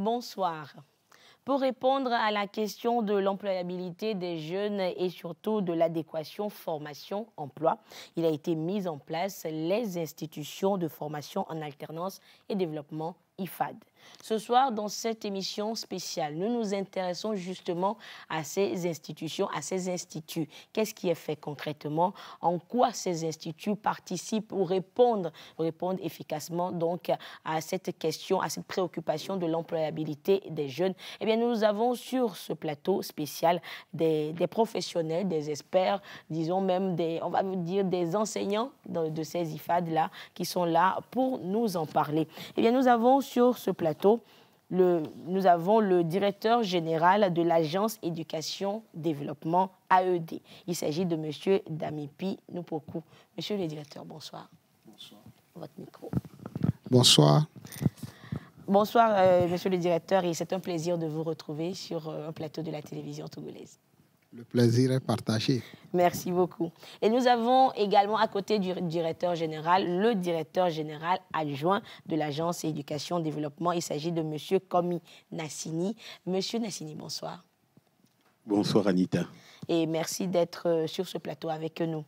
Bonsoir. Pour répondre à la question de l'employabilité des jeunes et surtout de l'adéquation formation-emploi, il a été mis en place les institutions de formation en alternance et développement IFAD. Ce soir, dans cette émission spéciale, nous nous intéressons justement à ces institutions, à ces instituts. Qu'est-ce qui est fait concrètement? En quoi ces instituts participent pour répondre efficacement donc à cette question, à cette préoccupation de l'employabilité des jeunes? Eh bien, nous avons sur ce plateau spécial des professionnels, des experts, disons même on va dire des enseignants de ces IFAD-là qui sont là pour nous en parler. Eh bien, nous avons sur ce plateau nous avons le directeur général de l'Agence Éducation Développement AED. Il s'agit de M. Damipi Nupoku. Monsieur le directeur, bonsoir. Bonsoir. Votre micro. Bonsoir. Bonsoir, monsieur le directeur, et c'est un plaisir de vous retrouver sur un plateau de la télévision togolaise. Le plaisir est partagé. Merci beaucoup. Et nous avons également à côté du directeur général, le directeur général adjoint de l'Agence Éducation Développement. Il s'agit de monsieur Komi Nassini. Monsieur Nassini, bonsoir. Bonsoir Anita. Et merci d'être sur ce plateau avec nous.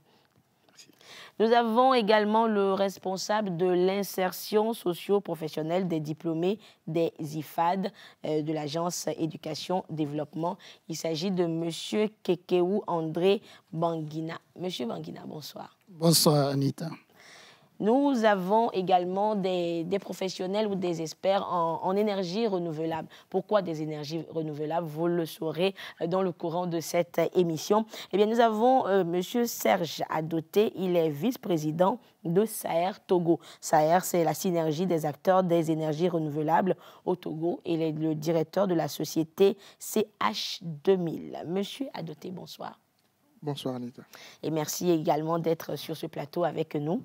Nous avons également le responsable de l'insertion socio-professionnelle des diplômés des IFAD de l'Agence Éducation Développement. Il s'agit de M. Kekeou André Banguina. Monsieur Banguina, bonsoir. Bonsoir Anita. Nous avons également des professionnels ou des experts en énergie renouvelable. Pourquoi des énergies renouvelables? Vous le saurez dans le courant de cette émission. Eh bien, nous avons M. Serge Adoté. Il est vice-président de SAER Togo. SAER, c'est la synergie des acteurs des énergies renouvelables au Togo. Il est le directeur de la société CH2000. Monsieur Adoté, bonsoir. Bonsoir Anita. Et merci également d'être sur ce plateau avec nous.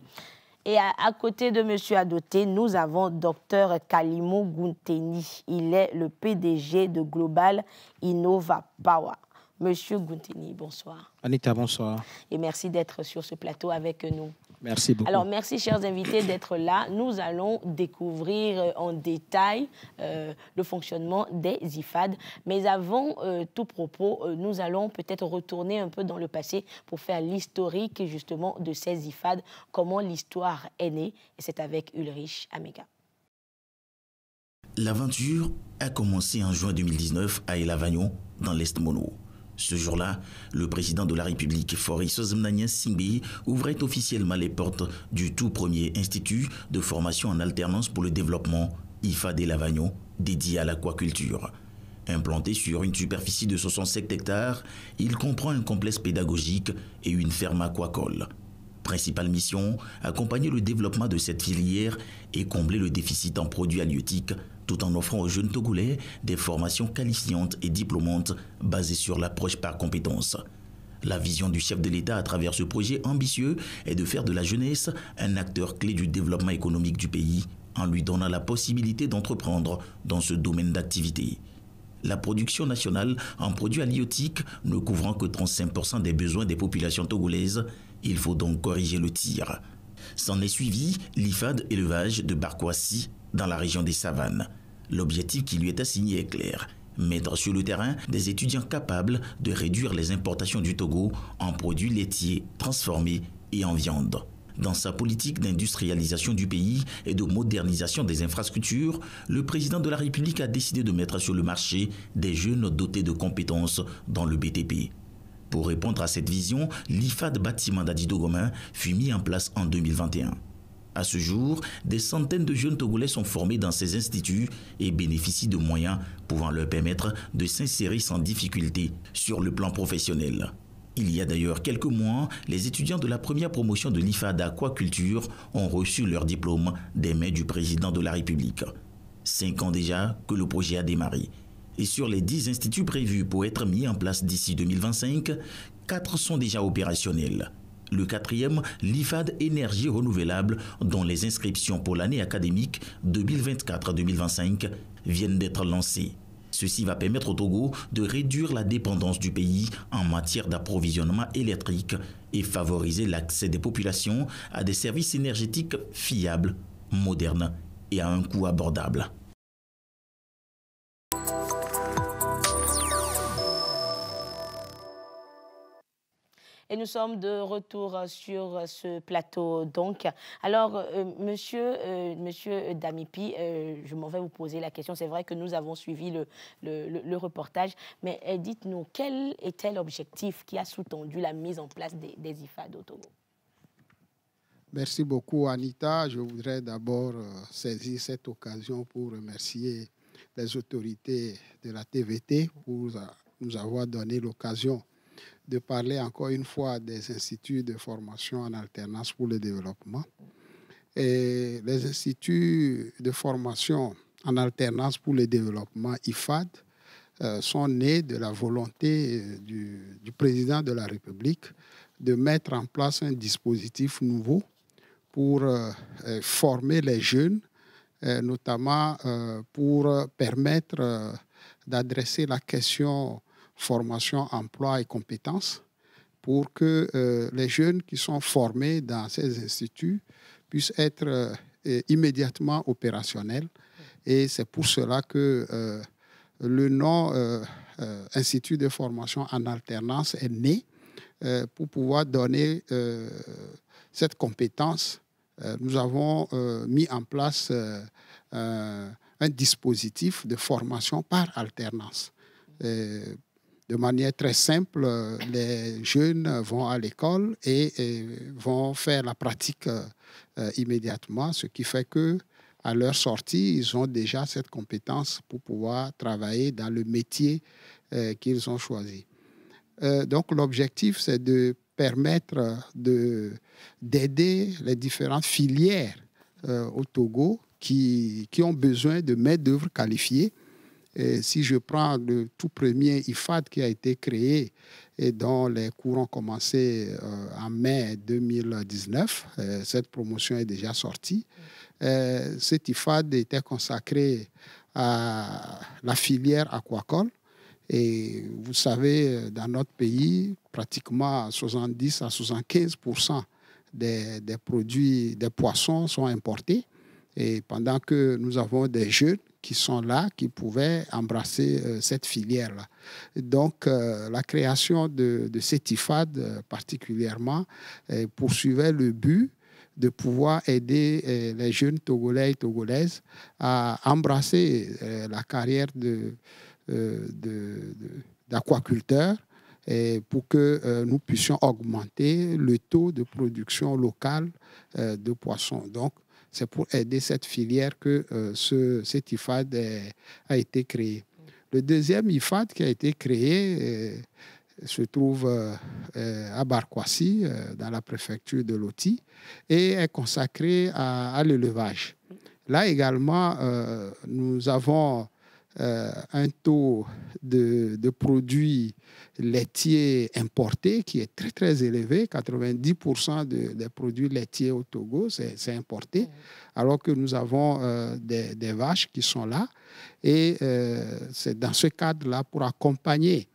Et à côté de M. Adoté, nous avons Dr Kalimou Gounteni. Il est le PDG de Global Innova Power. Monsieur Gounteni, bonsoir. Anita, bonsoir. Et merci d'être sur ce plateau avec nous. Merci beaucoup. Alors, merci, chers invités, d'être là. Nous allons découvrir en détail le fonctionnement des IFAD. Mais avant tout propos, nous allons peut-être retourner un peu dans le passé pour faire l'historique, justement, de ces IFAD, comment l'histoire est née. Et c'est avec Ulrich Amega. L'aventure a commencé en juin 2019 à Elavagno, dans l'Est Mono. Ce jour-là, le président de la République, Faure Sozomnania Singbe, ouvrait officiellement les portes du tout premier institut de formation en alternance pour le développement, IFAD Elavagno, dédié à l'aquaculture. Implanté sur une superficie de 67 hectares, il comprend un complexe pédagogique et une ferme aquacole. Principale mission, accompagner le développement de cette filière et combler le déficit en produits halieutiques, tout en offrant aux jeunes Togolais des formations qualifiantes et diplômantes basées sur l'approche par compétences. La vision du chef de l'État à travers ce projet ambitieux est de faire de la jeunesse un acteur clé du développement économique du pays en lui donnant la possibilité d'entreprendre dans ce domaine d'activité. La production nationale en produits halieutiques ne couvrant que 35% des besoins des populations togolaises, il faut donc corriger le tir. S'en est suivi l'IFAD élevage de Barkwasi dans la région des Savanes. L'objectif qui lui est assigné est clair, mettre sur le terrain des étudiants capables de réduire les importations du Togo en produits laitiers transformés et en viande. Dans sa politique d'industrialisation du pays et de modernisation des infrastructures, le président de la République a décidé de mettre sur le marché des jeunes dotés de compétences dans le BTP. Pour répondre à cette vision, l'IFAD bâtiment d'Adidogomin fut mis en place en 2021. À ce jour, des centaines de jeunes Togolais sont formés dans ces instituts et bénéficient de moyens pouvant leur permettre de s'insérer sans difficulté sur le plan professionnel. Il y a d'ailleurs quelques mois, les étudiants de la première promotion de l'IFAD Aquaculture ont reçu leur diplôme des mains du président de la République. 5 ans déjà que le projet a démarré. Et sur les 10 instituts prévus pour être mis en place d'ici 2025, 4 sont déjà opérationnels. Le 4e, l'IFAD Énergie Renouvelable, dont les inscriptions pour l'année académique 2024-2025 viennent d'être lancées. Ceci va permettre au Togo de réduire la dépendance du pays en matière d'approvisionnement électrique et favoriser l'accès des populations à des services énergétiques fiables, modernes et à un coût abordable. Et nous sommes de retour sur ce plateau. Donc, alors, monsieur Damipi, je m'en vais vous poser la question. C'est vrai que nous avons suivi le reportage, mais dites-nous, quel était l'objectif qui a sous-tendu la mise en place des IFAD au Togo? Merci beaucoup, Anita. Je voudrais d'abord saisir cette occasion pour remercier les autorités de la TVT pour nous avoir donné l'occasion de parler encore une fois des instituts de formation en alternance pour le développement. Et les instituts de formation en alternance pour le développement, IFAD, sont nés de la volonté du président de la République de mettre en place un dispositif nouveau pour former les jeunes, notamment pour permettre d'adresser la question formation, emploi et compétences, pour que les jeunes qui sont formés dans ces instituts puissent être immédiatement opérationnels. Et c'est pour cela que le nom Institut de formation en alternance est né pour pouvoir donner cette compétence. Nous avons mis en place un dispositif de formation par alternance. De manière très simple, les jeunes vont à l'école et vont faire la pratique immédiatement, ce qui fait qu'à leur sortie, ils ont déjà cette compétence pour pouvoir travailler dans le métier qu'ils ont choisi. Donc l'objectif, c'est de permettre d'aider les différentes filières au Togo qui ont besoin de main-d'œuvre qualifiée. Et si je prends le tout premier IFAD qui a été créé et dont les cours ont commencé en mai 2019, cette promotion est déjà sortie. Cet IFAD était consacré à la filière aquacole. Et vous savez, dans notre pays, pratiquement 70 à 75% des produits, des poissons sont importés. Et pendant que nous avons des jeunes qui sont là, qui pouvaient embrasser cette filière-là. Donc, la création de cet IFAD particulièrement poursuivait le but de pouvoir aider les jeunes Togolais et Togolaises à embrasser la carrière d'aquaculteurs pour que nous puissions augmenter le taux de production locale de poissons. Donc, c'est pour aider cette filière que cet IFAD a été créé. Le deuxième IFAD qui a été créé se trouve à Barkwasi, dans la préfecture de Loti, et est consacré à l'élevage. Là également, nous avons un taux de produits laitiers importés qui est très, très élevé. 90% des produits laitiers au Togo, c'est importé, alors que nous avons des vaches qui sont là. Et c'est dans ce cadre-là, pour accompagner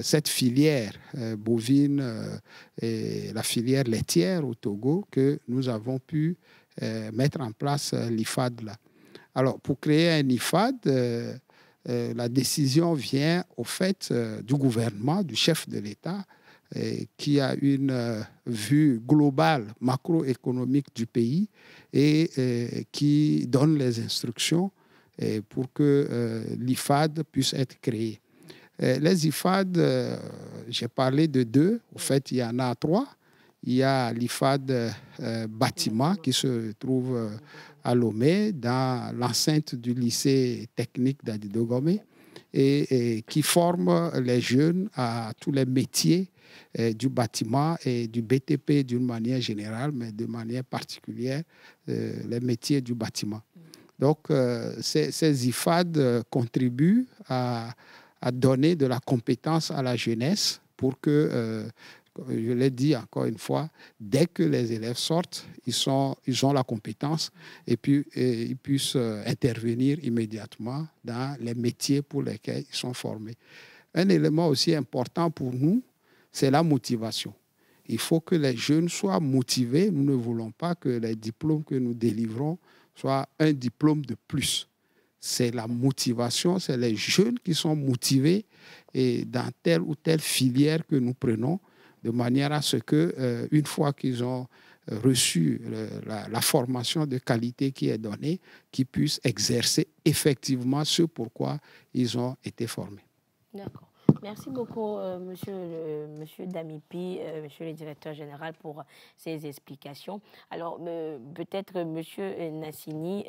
cette filière bovine et la filière laitière au Togo, que nous avons pu mettre en place l'IFAD là. Alors, pour créer un IFAD, la décision vient au fait du gouvernement, du chef de l'État, qui a une vue globale, macroéconomique du pays et qui donne les instructions pour que l'IFAD puisse être créé. Les IFAD, j'ai parlé de deux, au fait il y en a trois. Il y a l'IFAD bâtiment qui se trouve à Lomé, dans l'enceinte du lycée technique d'Adidogomé, et qui forme les jeunes à tous les métiers du bâtiment et du BTP d'une manière générale, mais de manière particulière, les métiers du bâtiment. Donc, ces IFAD contribuent à donner de la compétence à la jeunesse pour que, je l'ai dit encore une fois, dès que les élèves sortent, ils ont la compétence et puis ils puissent intervenir immédiatement dans les métiers pour lesquels ils sont formés. Un élément aussi important pour nous, c'est la motivation. Il faut que les jeunes soient motivés. Nous ne voulons pas que les diplômes que nous délivrons soient un diplôme de plus. C'est la motivation, c'est les jeunes qui sont motivés et dans telle ou telle filière que nous prenons, de manière à ce que, une fois qu'ils ont reçu la formation de qualité qui est donnée, qu'ils puissent exercer effectivement ce pourquoi ils ont été formés. D'accord. Merci beaucoup, monsieur Damipi, monsieur le directeur général, pour ces explications. Alors, peut-être, monsieur Nassini,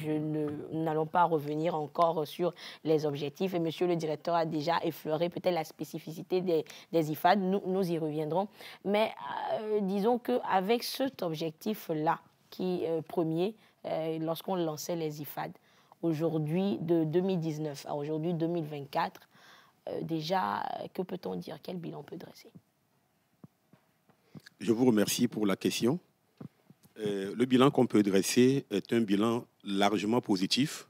nous n'allons pas revenir encore sur les objectifs. Et monsieur le directeur a déjà effleuré peut-être la spécificité des IFAD. Nous y reviendrons. Mais disons qu'avec cet objectif-là, qui est premier, lorsqu'on lançait les IFAD, aujourd'hui, de 2019 à aujourd'hui 2024, déjà, que peut-on dire? Quel bilan on peut dresser? Je vous remercie pour la question. Le bilan qu'on peut dresser est un bilan largement positif.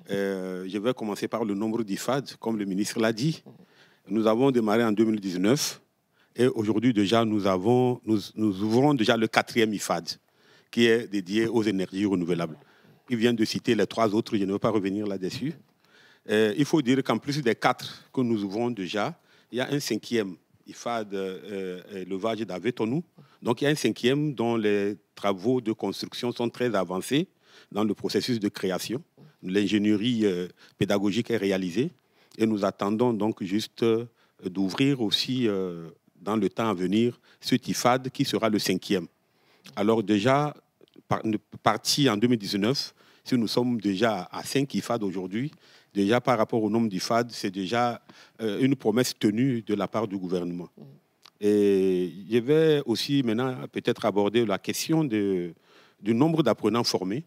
Je vais commencer par le nombre d'IFAD, comme le ministre l'a dit. Nous avons démarré en 2019 et aujourd'hui déjà, nous ouvrons déjà le 4e IFAD qui est dédié aux énergies renouvelables. Il vient de citer les 3 autres, je ne veux pas revenir là-dessus. Il faut dire qu'en plus des 4 que nous ouvrons déjà, il y a un 5e IFAD élevage d'Avetonou. Donc il y a un 5e dont les travaux de construction sont très avancés dans le processus de création. L'ingénierie pédagogique est réalisée et nous attendons donc juste d'ouvrir aussi dans le temps à venir ce IFAD qui sera le 5e. Alors déjà, parti en 2019, si nous sommes déjà à 5 IFAD aujourd'hui, déjà par rapport au nombre d'IFAD, c'est déjà une promesse tenue de la part du gouvernement. Et je vais aussi maintenant peut-être aborder la question du nombre d'apprenants formés.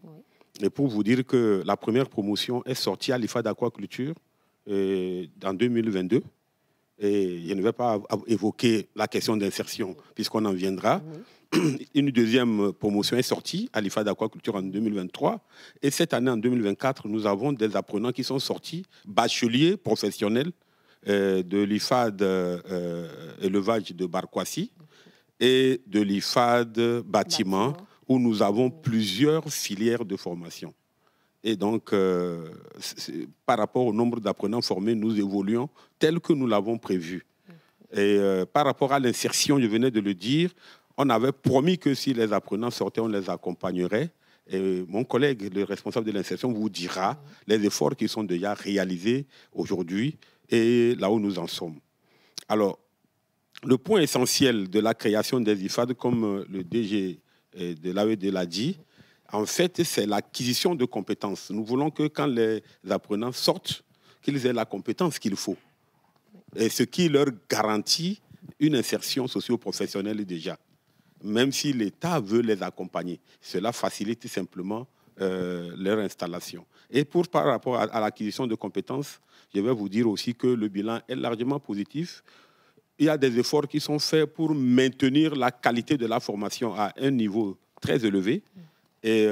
Et pour vous dire que la première promotion est sortie à l'IFAD aquaculture en 2022. Et je ne vais pas évoquer la question d'insertion puisqu'on en viendra. Une deuxième promotion est sortie à l'IFAD aquaculture en 2023. Et cette année, en 2024, nous avons des apprenants qui sont sortis, bacheliers professionnels de l'IFAD élevage de Barkwasi et de l'IFAD bâtiment, où nous avons plusieurs filières de formation. Et donc, par rapport au nombre d'apprenants formés, nous évoluons tel que nous l'avons prévu. Et par rapport à l'insertion, je venais de le dire, on avait promis que si les apprenants sortaient, on les accompagnerait. Et mon collègue, le responsable de l'insertion, vous dira les efforts qui sont déjà réalisés aujourd'hui et là où nous en sommes. Alors, le point essentiel de la création des IFAD, comme le DG de l'AED l'a dit, en fait, c'est l'acquisition de compétences. Nous voulons que quand les apprenants sortent, qu'ils aient la compétence qu'il faut. Et ce qui leur garantit une insertion socio-professionnelle déjà. Même si l'État veut les accompagner. Cela facilite simplement leur installation. Et par rapport à l'acquisition de compétences, je vais vous dire aussi que le bilan est largement positif. Il y a des efforts qui sont faits pour maintenir la qualité de la formation à un niveau très élevé. Et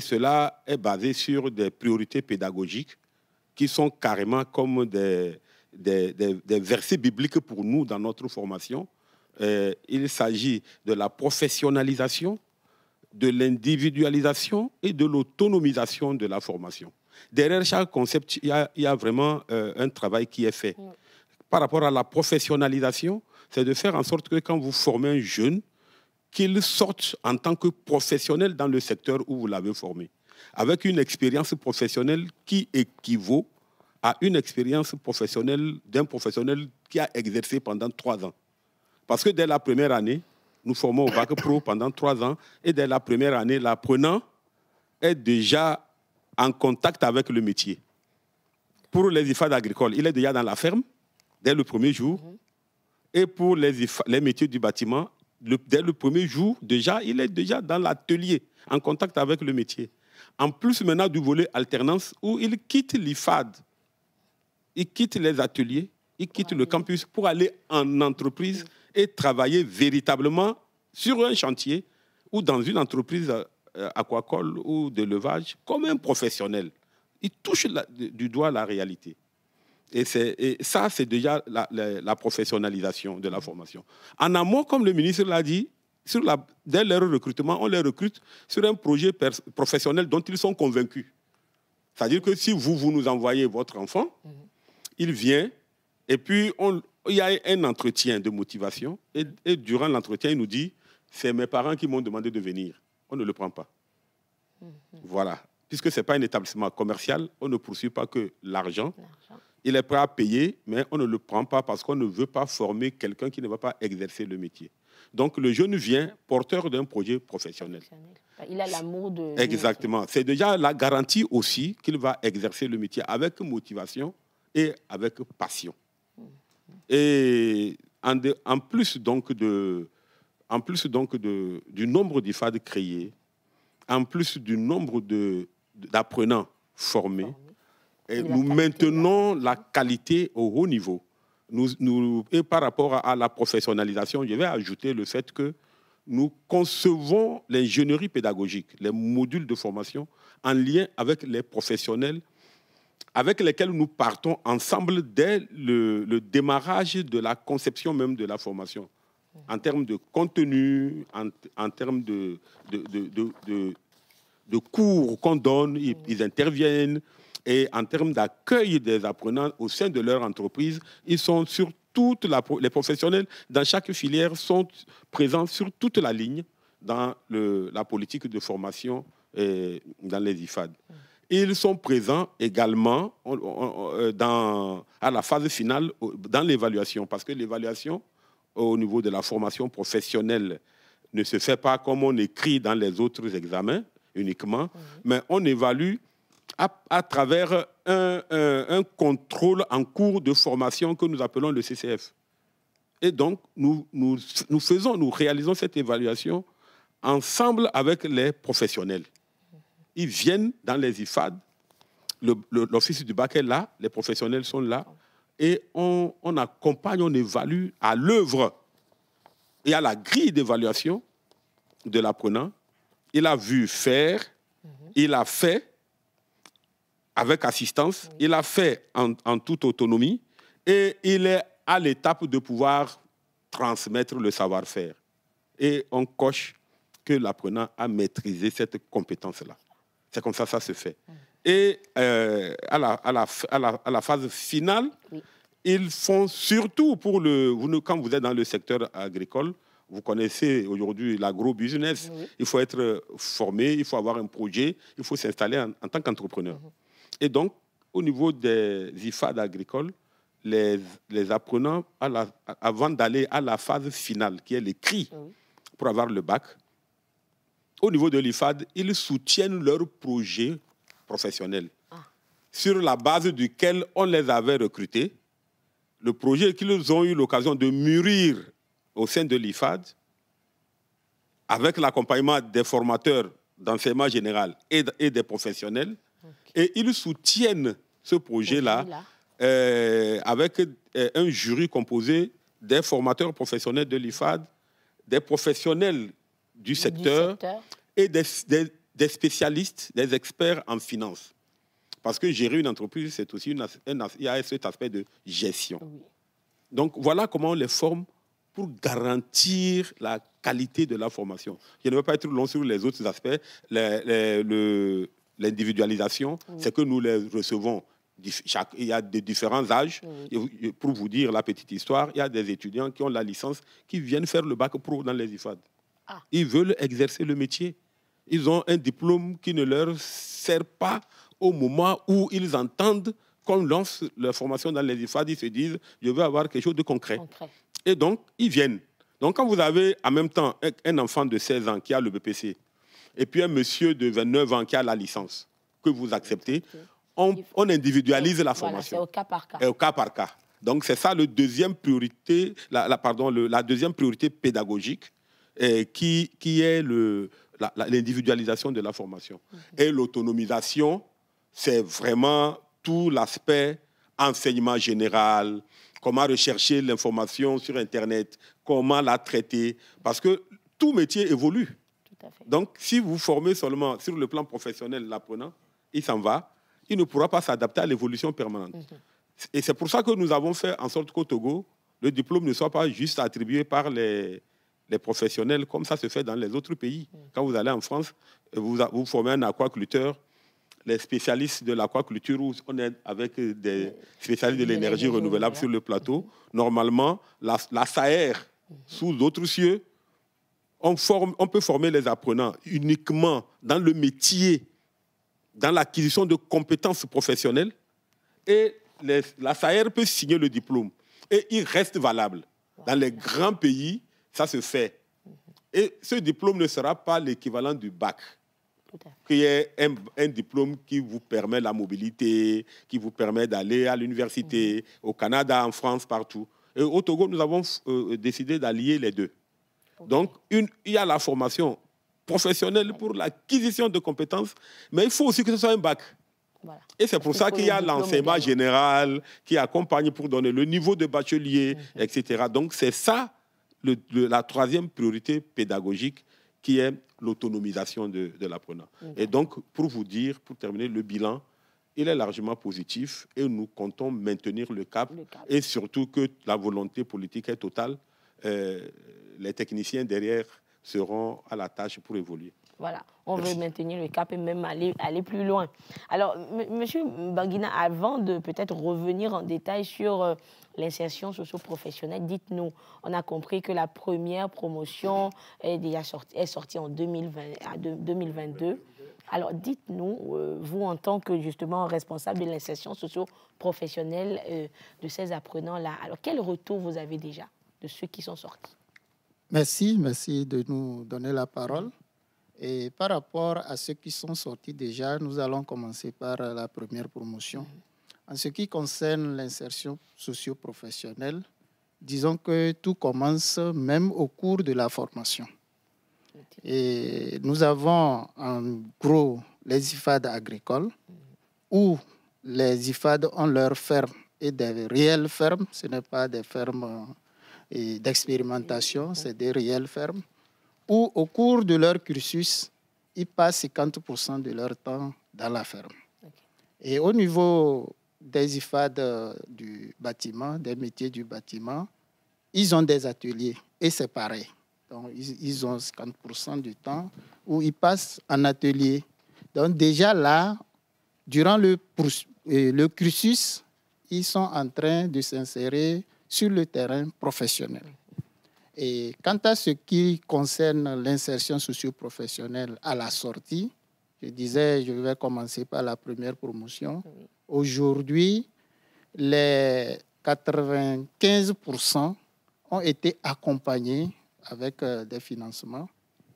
cela est basé sur des priorités pédagogiques qui sont carrément comme des versets bibliques pour nous dans notre formation. Il s'agit de la professionnalisation, de l'individualisation et de l'autonomisation de la formation. Derrière chaque concept, il y a vraiment un travail qui est fait. Par rapport à la professionnalisation, c'est de faire en sorte que quand vous formez un jeune, qu'il sorte en tant que professionnel dans le secteur où vous l'avez formé, avec une expérience professionnelle qui équivaut à une expérience professionnelle d'un professionnel qui a exercé pendant 3 ans. Parce que dès la première année, nous formons au bac pro pendant 3 ans, et dès la première année, l'apprenant est déjà en contact avec le métier. Pour les IFAD agricoles, il est déjà dans la ferme dès le premier jour. Et pour les métiers du bâtiment, dès le premier jour, déjà, il est déjà dans l'atelier, en contact avec le métier. En plus maintenant du volet alternance, où il quitte l'IFAD, il quitte les ateliers, il quitte le campus pour aller en entreprise et travailler véritablement sur un chantier ou dans une entreprise aquacole ou d'élevage comme un professionnel. Il touche du doigt la réalité. Et ça, c'est déjà la professionnalisation de la formation. En amont, comme le ministre l'a dit, dès leur recrutement, on les recrute sur un projet professionnel dont ils sont convaincus. C'est-à-dire que si vous nous envoyez votre enfant, il vient et puis il y a un entretien de motivation et durant l'entretien, il nous dit « c'est mes parents qui m'ont demandé de venir ». On ne le prend pas. Voilà. Puisque ce n'est pas un établissement commercial, on ne poursuit pas que l'argent. Il est prêt à payer, mais on ne le prend pas parce qu'on ne veut pas former quelqu'un qui ne va pas exercer le métier. Donc, le jeune vient porteur d'un projet professionnel. Il a l'amour de... Exactement. C'est déjà la garantie aussi qu'il va exercer le métier avec motivation et avec passion. Et en plus donc du nombre d'IFAD créés, en plus du nombre d'apprenants formés, et nous maintenons la qualité au haut niveau. Et par rapport à la professionnalisation, je vais ajouter le fait que nous concevons l'ingénierie pédagogique, les modules de formation, en lien avec les professionnels avec lesquels nous partons ensemble dès le démarrage de la conception même de la formation, en termes de contenu, en termes de cours qu'on donne, ils interviennent, et en termes d'accueil des apprenants au sein de leur entreprise, ils sont sur les professionnels dans chaque filière sont présents sur toute la ligne dans la politique de formation dans les IFAD. Ils sont présents également à la phase finale dans l'évaluation, parce que l'évaluation au niveau de la formation professionnelle ne se fait pas comme on écrit dans les autres examens uniquement, mais on évalue à travers un contrôle en cours de formation que nous appelons le CCF. Et donc, nous réalisons cette évaluation ensemble avec les professionnels. Ils viennent dans les IFAD, l'office du bac est là, les professionnels sont là, et on accompagne, on évalue à l'œuvre. Il y a la grille d'évaluation de l'apprenant. Il a vu faire, il a fait avec assistance, il a fait en toute autonomie, et il est à l'étape de pouvoir transmettre le savoir-faire. Et on coche que l'apprenant a maîtrisé cette compétence-là. C'est comme ça que ça se fait. Et à la phase finale, ils font surtout pour quand vous êtes dans le secteur agricole, vous connaissez aujourd'hui l'agro-business, il faut être formé, il faut avoir un projet, il faut s'installer en tant qu'entrepreneur. Et donc, au niveau des IFAD agricoles, les apprenants, avant d'aller à la phase finale, qui est l'écrit pour avoir le bac, au niveau de l'IFAD, ils soutiennent leur projet professionnel sur la base duquel on les avait recrutés. Le projet qu'ils ont eu l'occasion de mûrir au sein de l'IFAD, avec l'accompagnement des formateurs d'enseignement général et des professionnels. Et ils soutiennent ce projet-là avec un jury composé des formateurs professionnels de l'IFAD, des professionnels du secteur et des spécialistes, des experts en finance. Parce que gérer une entreprise, c'est aussi il y a cet aspect de gestion. Donc, voilà comment on les forme pour garantir la qualité de la formation. Je ne veux pas être long sur les autres aspects. L'individualisation, c'est que nous les recevons. Il y a de différents âges. Pour vous dire la petite histoire, il y a des étudiants qui ont la licence qui viennent faire le bac pro dans les IFAD. Ils veulent exercer le métier. Ils ont un diplôme qui ne leur sert pas au moment où ils entendent qu'on lance leur formation dans les IFAD. Ils se disent, je veux avoir quelque chose de concret. Et donc, ils viennent. Donc, quand vous avez en même temps un enfant de 16 ans qui a le BPC et puis un monsieur de 29 ans qui a la licence que vous acceptez, on individualise la formation. C'est au cas par cas. Et au cas par cas. Donc, c'est ça la deuxième priorité pédagogique qui est l'individualisation de la formation. Et l'autonomisation, c'est vraiment tout l'aspect enseignement général, comment rechercher l'information sur Internet, comment la traiter, parce que tout métier évolue. Tout à fait. Donc, si vous formez seulement sur le plan professionnel l'apprenant, il s'en va, il ne pourra pas s'adapter à l'évolution permanente. Et c'est pour ça que nous avons fait en sorte qu'au Togo, le diplôme ne soit pas juste attribué par les professionnels, comme ça se fait dans les autres pays. Quand vous allez en France, vous formez un aquaculteur, les spécialistes de l'aquaculture, où on est avec des spécialistes de l'énergie renouvelable sur le plateau. Normalement, la SAER, sous d'autres cieux, on peut former les apprenants uniquement dans le métier, dans l'acquisition de compétences professionnelles. Et la SAER peut signer le diplôme. Et il reste valable. Dans les grands pays, ça se fait. Et ce diplôme ne sera pas l'équivalent du bac, qui est un diplôme qui vous permet la mobilité, qui vous permet d'aller à l'université, au Canada, en France, partout. Et au Togo, nous avons décidé d'allier les deux. Donc, il y a la formation professionnelle pour l'acquisition de compétences, mais il faut aussi que ce soit un bac. Voilà. Et c'est pour ça qu'il y a l'enseignement général qui accompagne pour donner le niveau de bachelier, etc. Donc, c'est ça la troisième priorité pédagogique qui est l'autonomisation de l'apprenant. Et donc, pour vous dire, pour terminer, le bilan, il est largement positif et nous comptons maintenir le cap. Et surtout que la volonté politique est totale. Les techniciens derrière seront à la tâche pour évoluer. Voilà, on veut maintenir le cap et même aller plus loin. Alors, Monsieur Banguina, avant de peut-être revenir en détail sur l'insertion socio-professionnelle, dites-nous, on a compris que la première promotion est sortie en 2022. Alors, dites-nous, vous en tant que justement responsable de l'insertion socio-professionnelle de ces apprenants-là, alors quel retour vous avez déjà de ceux qui sont sortis? Merci de nous donner la parole. Et par rapport à ceux qui sont sortis déjà, nous allons commencer par la première promotion. En ce qui concerne l'insertion socio-professionnelle, disons que tout commence même au cours de la formation. Et nous avons en gros les IFAD agricoles, où les IFAD ont leurs fermes et des réelles fermes, ce n'est pas des fermes d'expérimentation, c'est des réelles fermes, où au cours de leur cursus, ils passent 50% de leur temps dans la ferme. Et au niveau des IFAD du bâtiment, des métiers du bâtiment, ils ont des ateliers et c'est pareil. Donc, ils ont 50% du temps où ils passent en atelier. Donc déjà là, durant le cursus, ils sont en train de s'insérer sur le terrain professionnel. Et quant à ce qui concerne l'insertion socio-professionnelle à la sortie, je disais, je vais commencer par la première promotion. Aujourd'hui, les 95% ont été accompagnés avec des financements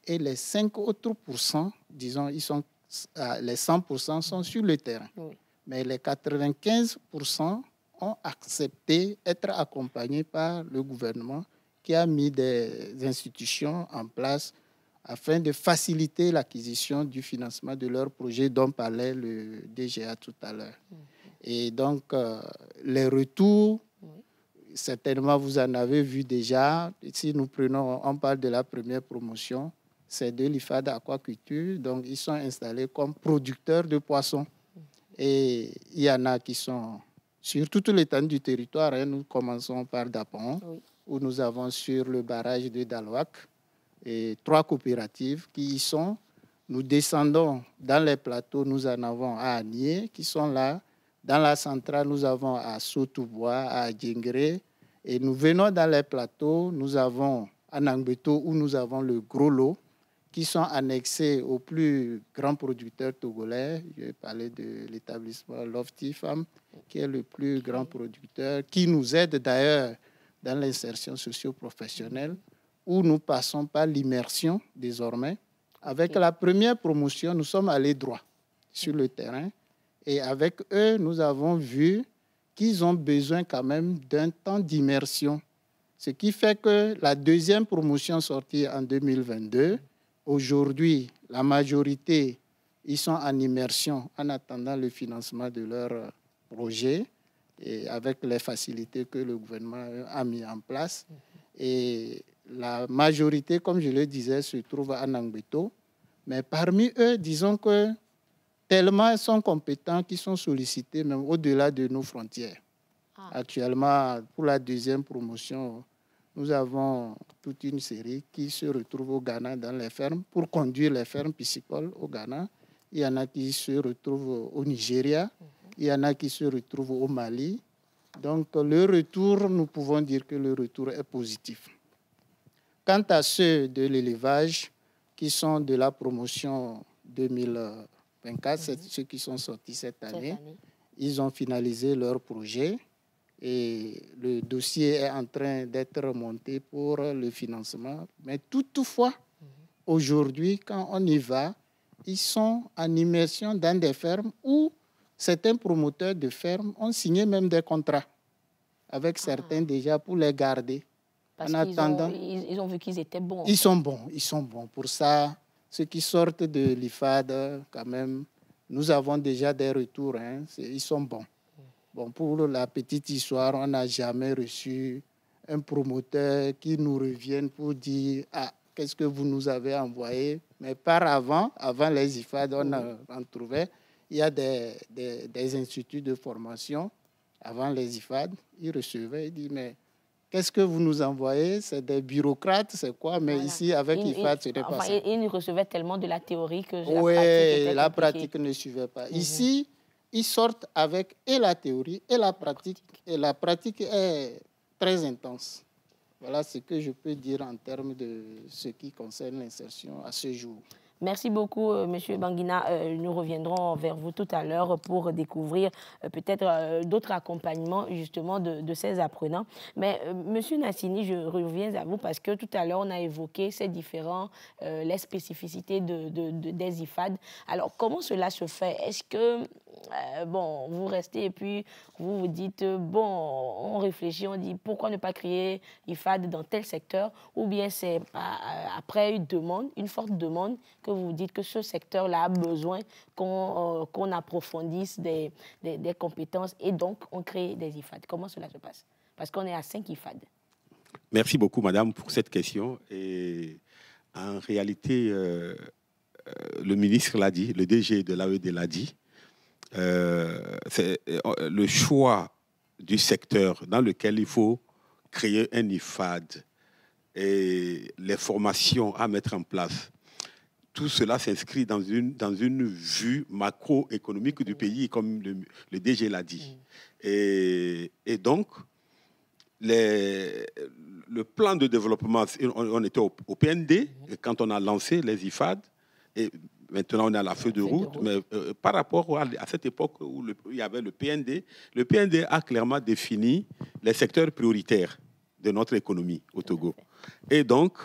et les 5 autres pourcents, disons, les 100% sont sur le terrain. Mais les 95% ont accepté d'être accompagnés par le gouvernement qui a mis des institutions en place afin de faciliter l'acquisition du financement de leurs projets dont parlait le DGA tout à l'heure. Et donc, les retours, certainement vous en avez vu déjà. Si nous prenons, on parle de la première promotion, c'est de l'IFAD aquaculture. Donc, ils sont installés comme producteurs de poissons. Et il y en a qui sont sur toute l'étendue du territoire. Nous commençons par Dapon, où nous avons sur le barrage de Dalwak et 3 coopératives qui y sont. Nous descendons dans les plateaux, nous en avons à Agnier qui sont là. Dans la centrale, nous avons à Sotoubois, à Djengré. Et nous venons dans les plateaux, nous avons à Nangbeto où nous avons le gros lot qui sont annexés aux plus grands producteurs togolais. Je vais parler de l'établissement Lofty Farm, qui est le plus grand producteur, qui nous aide d'ailleurs dans l'insertion socio-professionnelle, où nous passons par l'immersion désormais. Avec la première promotion, nous sommes allés droit sur le terrain. Et avec eux, nous avons vu qu'ils ont besoin quand même d'un temps d'immersion. Ce qui fait que la deuxième promotion sortie en 2022, aujourd'hui, la majorité, ils sont en immersion en attendant le financement de leur projet et avec les facilités que le gouvernement a mis en place. Et la majorité, comme je le disais, se trouve à Nangbeto. Mais parmi eux, disons que tellement ils sont compétents qu'ils sont sollicités même au-delà de nos frontières. Actuellement, pour la deuxième promotion, nous avons toute une série qui se retrouve au Ghana dans les fermes pour conduire les fermes piscicoles au Ghana. il y en a qui se retrouvent au Nigeria, il y en a qui se retrouvent au Mali. Donc, le retour, nous pouvons dire que le retour est positif. Quant à ceux de l'élevage, qui sont de la promotion 2024, ceux qui sont sortis cette année, ils ont finalisé leur projet et le dossier est en train d'être monté pour le financement. Mais toutefois, aujourd'hui, quand on y va, ils sont en immersion dans des fermes où certains promoteurs de fermes ont signé même des contrats avec certains déjà pour les garder. Parce qu'ils ont vu qu'ils étaient bons. Ils sont bons. Pour ça, ceux qui sortent de l'IFAD, quand même, nous avons déjà des retours. Hein, ils sont bons. Bon, pour la petite histoire, on n'a jamais reçu un promoteur qui nous revienne pour dire « Ah, qu'est-ce que vous nous avez envoyé ?» Mais avant les IFAD, on en trouvait. Il y a des instituts de formation. Avant les IFAD, ils recevaient, ils disaient « Mais qu'est-ce que vous nous envoyez? C'est des bureaucrates, c'est quoi? » Mais ici, avec IFAD, ce n'est pas ça. Ils recevaient tellement de la théorie que la pratique ne suivait pas. Ici, ils sortent avec et la théorie et la pratique. Et la pratique est très intense. Voilà ce que je peux dire en termes de ce qui concerne l'insertion à ce jour. Merci beaucoup, M. Banguina. Nous reviendrons vers vous tout à l'heure pour découvrir peut-être d'autres accompagnements justement de ces apprenants. Mais M. Nassini, je reviens à vous parce que tout à l'heure, on a évoqué ces différents, les spécificités des IFAD. Alors, comment cela se fait? Est-ce que, bon, vous restez et puis vous vous dites, bon, on réfléchit, on dit pourquoi ne pas créer IFAD dans tel secteur? Ou bien c'est après une forte demande que vous dites que ce secteur-là a besoin qu'on approfondisse des compétences et donc on crée des IFAD. Comment cela se passe? Parce qu'on est à 5 IFAD. Merci beaucoup, madame, pour cette question. Et en réalité, le ministre l'a dit, le DG de l'AED l'a dit, c'est le choix du secteur dans lequel il faut créer un IFAD et les formations à mettre en place. Tout cela s'inscrit dans une vue macroéconomique du pays, comme le DG l'a dit. Et donc, le plan de développement, on était au PND quand on a lancé les IFAD, et maintenant on est à la feuille de route. Mais par rapport à cette époque où il y avait le PND a clairement défini les secteurs prioritaires de notre économie au Togo. Et donc,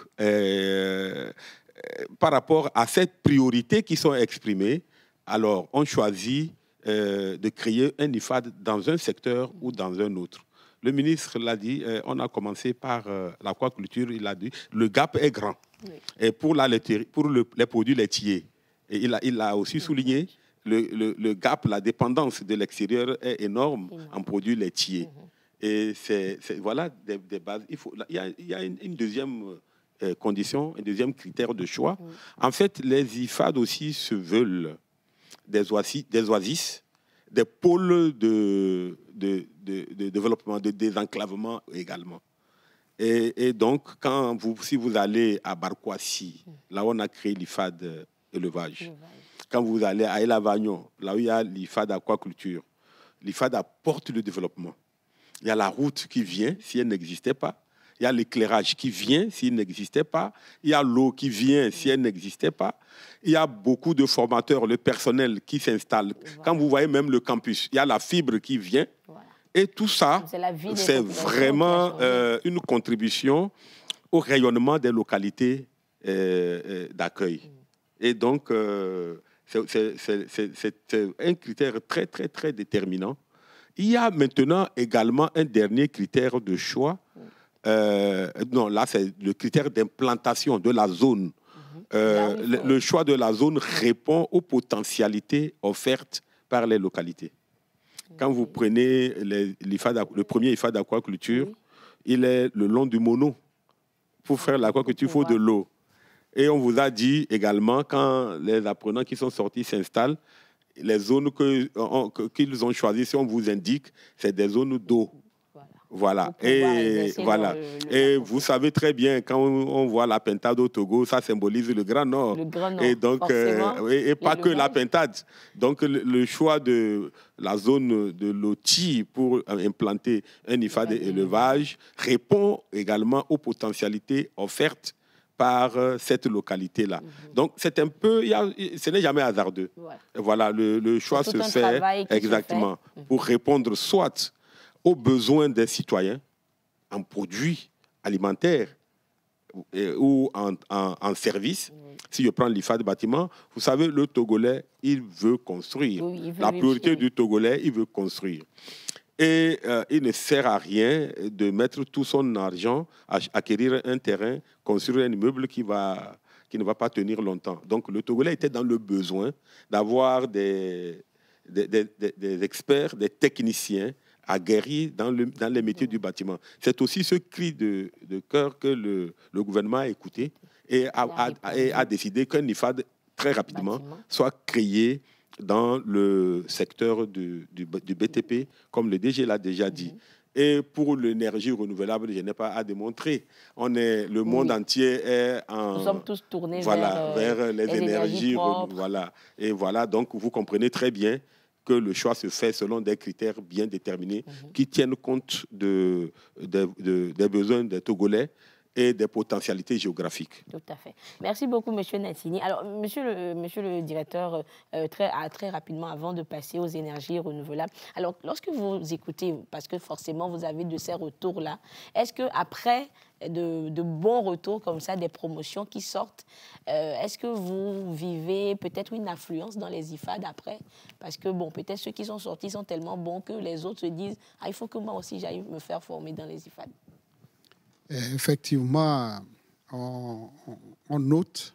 par rapport à cette priorité qui sont exprimées, alors on choisit de créer un IFAD dans un secteur ou dans un autre. Le ministre l'a dit, on a commencé par l'aquaculture, il a dit, le gap est grand. Oui. Et pour les produits laitiers, et il a aussi souligné, le gap, la dépendance de l'extérieur est énorme en produits laitiers. Et voilà des bases. Il y a une deuxième condition, un deuxième critère de choix. En fait, les IFAD aussi se veulent des oasis, des pôles de développement, de désenclavement également. Et donc, si vous allez à Barkwasi, là où on a créé l'IFAD élevage, quand vous allez à El Avagnon, là où il y a l'IFAD aquaculture, l'IFAD apporte le développement. Il y a la route qui vient, si elle n'existait pas. Il y a l'éclairage qui vient, s'il n'existait pas. Il y a l'eau qui vient, si elle n'existait pas. Il y a beaucoup de formateurs, le personnel qui s'installe. Voilà. Quand vous voyez même le campus, il y a la fibre qui vient. Voilà. Et tout ça, c'est vraiment une contribution au rayonnement des localités d'accueil. Et donc, c'est un critère très, très, très déterminant. Il y a maintenant également un dernier critère de choix. Non, là, c'est le critère d'implantation de la zone. Le choix de la zone répond aux potentialités offertes par les localités. Quand vous prenez le premier IFAD d'aquaculture, il est le long du Mono. Pour faire l'aquaculture, il faut de l'eau. Et on vous a dit également, quand les apprenants qui sont sortis s'installent, les zones qu'ils ont choisies, si on vous indique, c'est des zones d'eau. Voilà. Voilà. Et voilà. Et vous savez très bien, quand on voit la pintade au Togo, ça symbolise le Grand Nord. Le Grand Nord. Et donc, et pas que la pintade. Donc, le choix de la zone de Loti pour implanter un IFAD élevage répond également aux potentialités offertes par cette localité-là. Donc, c'est un peu... ce n'est jamais hasardeux. Voilà, le choix se fait exactement pour répondre soit aux besoins des citoyens en produits alimentaires ou en services. Si je prends l'IFAD bâtiment, vous savez, le Togolais, il veut construire. Oui, la priorité du Togolais, il veut construire. Et il ne sert à rien de mettre tout son argent à acquérir un terrain, construire un immeuble qui ne va pas tenir longtemps. Donc, le Togolais était dans le besoin d'avoir des experts, des techniciens aguerris dans les métiers du bâtiment. C'est aussi ce cri de cœur que le gouvernement a écouté et a décidé qu'un IFAD, très rapidement, soit créé dans le secteur du BTP, comme le DG l'a déjà dit. Et pour l'énergie renouvelable, je n'ai pas à démontrer. Le monde entier est nous sommes tous tournés vers les énergies renouvelables. Voilà. Et voilà, donc vous comprenez très bien que le choix se fait selon des critères bien déterminés qui tiennent compte des besoins des Togolais et des potentialités géographiques. Tout à fait. Merci beaucoup, M. Nassini. Alors, monsieur le directeur, très rapidement, avant de passer aux énergies renouvelables, alors, lorsque vous écoutez, parce que forcément, vous avez de ces retours-là, est-ce qu'après de bons retours comme ça, des promotions qui sortent, est-ce que vous vivez peut-être une affluence dans les IFAD après? Parce que, bon, peut-être ceux qui sont sortis sont tellement bons que les autres se disent « Ah, il faut que moi aussi, j'aille me faire former dans les IFAD ». Effectivement, on note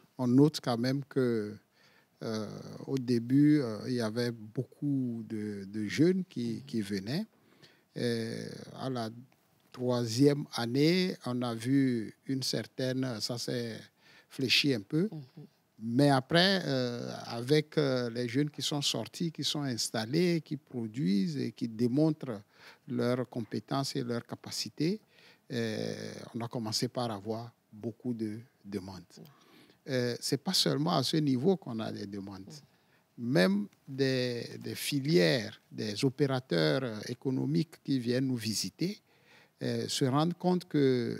quand même que au début, il y avait beaucoup de jeunes qui venaient. À la 3e année, on a vu une certaine... Ça s'est fléchi un peu. Mais après, avec les jeunes qui sont sortis, qui sont installés, qui produisent et qui démontrent leurs compétences et leurs capacités, on a commencé par avoir beaucoup de demandes. Ce n'est pas seulement à ce niveau qu'on a des demandes. Même des filières, des opérateurs économiques qui viennent nous visiter se rendent compte que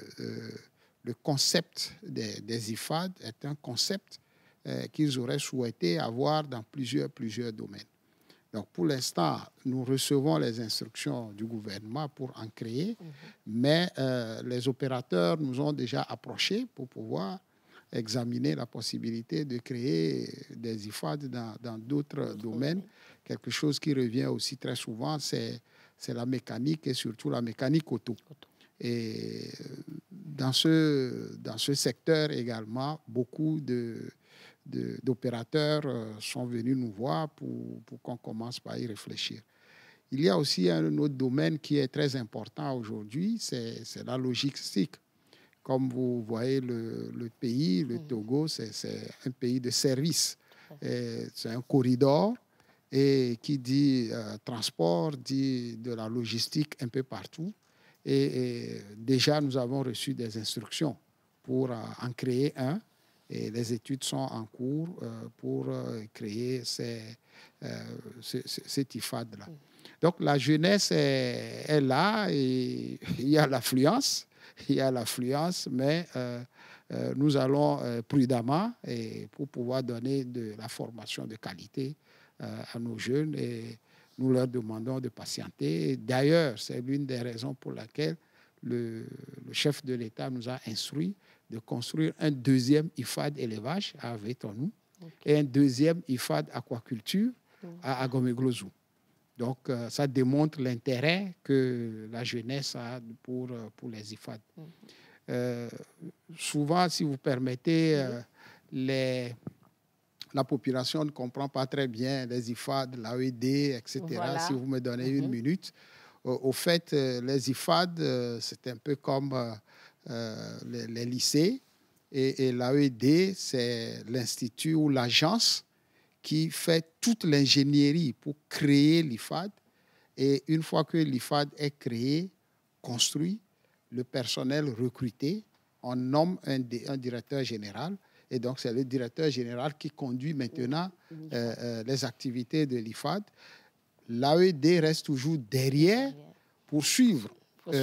le concept des IFAD est un concept qu'ils auraient souhaité avoir dans plusieurs domaines. Donc, pour l'instant, nous recevons les instructions du gouvernement pour en créer, mais les opérateurs nous ont déjà approchés pour pouvoir examiner la possibilité de créer des IFAD dans d'autres domaines. Quelque chose qui revient aussi très souvent, c'est la mécanique et surtout la mécanique auto. Et dans ce secteur également, beaucoup d'opérateurs sont venus nous voir pour qu'on commence par y réfléchir. Il y a aussi un autre domaine qui est très important aujourd'hui, c'est la logistique. Comme vous voyez, le pays, le Togo, c'est un pays de services. C'est un corridor et qui dit transport, dit de la logistique un peu partout. Et déjà, nous avons reçu des instructions pour en créer un. Et les études sont en cours pour créer cet IFAD-là. Donc, la jeunesse est là et il y a l'affluence. Mais nous allons prudemment pour pouvoir donner de la formation de qualité à nos jeunes et nous leur demandons de patienter. D'ailleurs, c'est l'une des raisons pour laquelle le chef de l'État nous a instruit de construire un 2e IFAD élevage à Vétonou et un 2e IFAD aquaculture à Gomeglozou. Donc, ça démontre l'intérêt que la jeunesse a pour les IFAD. Souvent, si vous permettez, la population ne comprend pas très bien les IFAD, l'AED, etc. Voilà. Si vous me donnez une minute. Au fait, les IFAD, c'est un peu comme les lycées. Et l'AED, c'est l'institut ou l'agence qui fait toute l'ingénierie pour créer l'IFAD. Et une fois que l'IFAD est créé, construit, le personnel recruté, on nomme un directeur général. Et donc, c'est le directeur général qui conduit maintenant les activités de l'IFAD. L'AED reste toujours derrière pour suivre, pour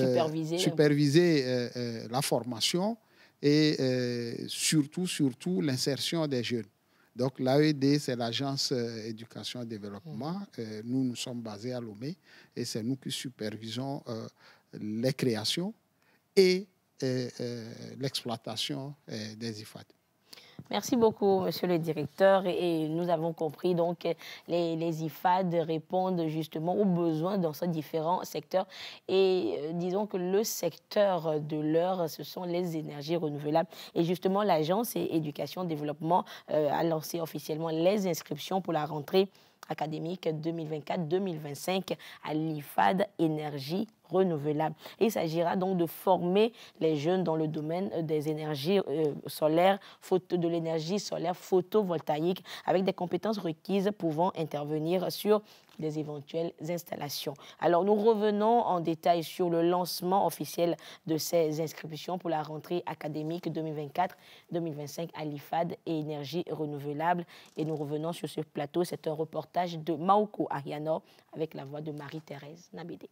superviser la formation et surtout l'insertion des jeunes. Donc, l'AED, c'est l'Agence Éducation et Développement. Nous sommes basés à Lomé et c'est nous qui supervisons les créations et l'exploitation des IFAD. Merci beaucoup, monsieur le directeur. Et nous avons compris donc les IFAD répondent justement aux besoins dans ces différents secteurs. Et disons que le secteur de l'heure, ce sont les énergies renouvelables. Et justement, l'Agence Éducation Développement a lancé officiellement les inscriptions pour la rentrée académique 2024-2025 à l'IFAD Énergie renouvelable. Il s'agira donc de former les jeunes dans le domaine des énergies solaires, de l'énergie solaire photovoltaïque, avec des compétences requises pouvant intervenir sur des éventuelles installations. Alors, nous revenons en détail sur le lancement officiel de ces inscriptions pour la rentrée académique 2024-2025 à l'IFAD et énergie renouvelable. Et nous revenons sur ce plateau. C'est un reportage de Maoko Ariano avec la voix de Marie-Thérèse Nabédé.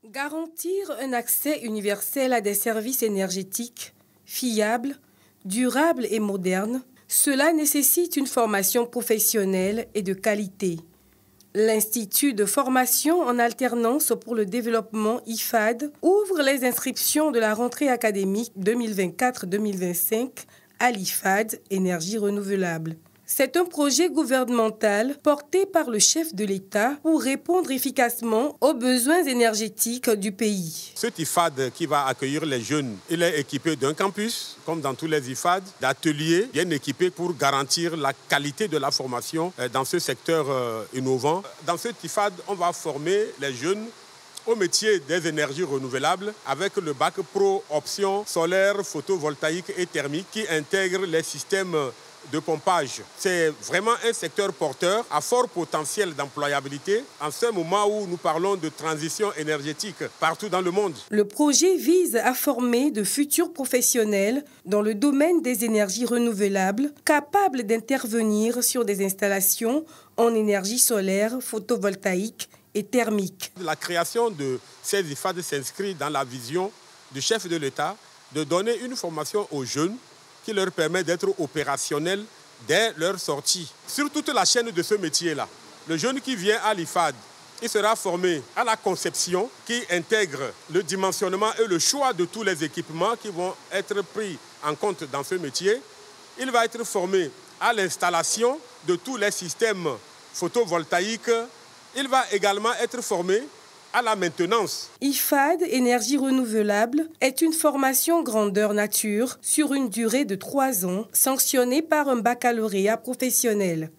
Garantir un accès universel à des services énergétiques fiables, durables et modernes, cela nécessite une formation professionnelle et de qualité. L'Institut de formation en alternance pour le développement IFAD ouvre les inscriptions de la rentrée académique 2024-2025 à l'IFAD Énergie renouvelable. C'est un projet gouvernemental porté par le chef de l'État pour répondre efficacement aux besoins énergétiques du pays. Cet IFAD qui va accueillir les jeunes, il est équipé d'un campus, comme dans tous les IFAD, d'ateliers bien équipés pour garantir la qualité de la formation dans ce secteur innovant. Dans cet IFAD, on va former les jeunes au métier des énergies renouvelables avec le bac pro option solaire, photovoltaïque et thermique qui intègre les systèmes de pompage. C'est vraiment un secteur porteur à fort potentiel d'employabilité en ce moment où nous parlons de transition énergétique partout dans le monde. Le projet vise à former de futurs professionnels dans le domaine des énergies renouvelables capables d'intervenir sur des installations en énergie solaire, photovoltaïque et thermique. La création de ces IFAD s'inscrit dans la vision du chef de l'État de donner une formation aux jeunes qui leur permet d'être opérationnels dès leur sortie. Sur toute la chaîne de ce métier-là, le jeune qui vient à l'IFAD, il sera formé à la conception qui intègre le dimensionnement et le choix de tous les équipements qui vont être pris en compte dans ce métier. Il va être formé à l'installation de tous les systèmes photovoltaïques. Il va également être formé à la maintenance. IFAD, énergie renouvelable, est une formation grandeur nature sur une durée de 3 ans, sanctionnée par un baccalauréat professionnel.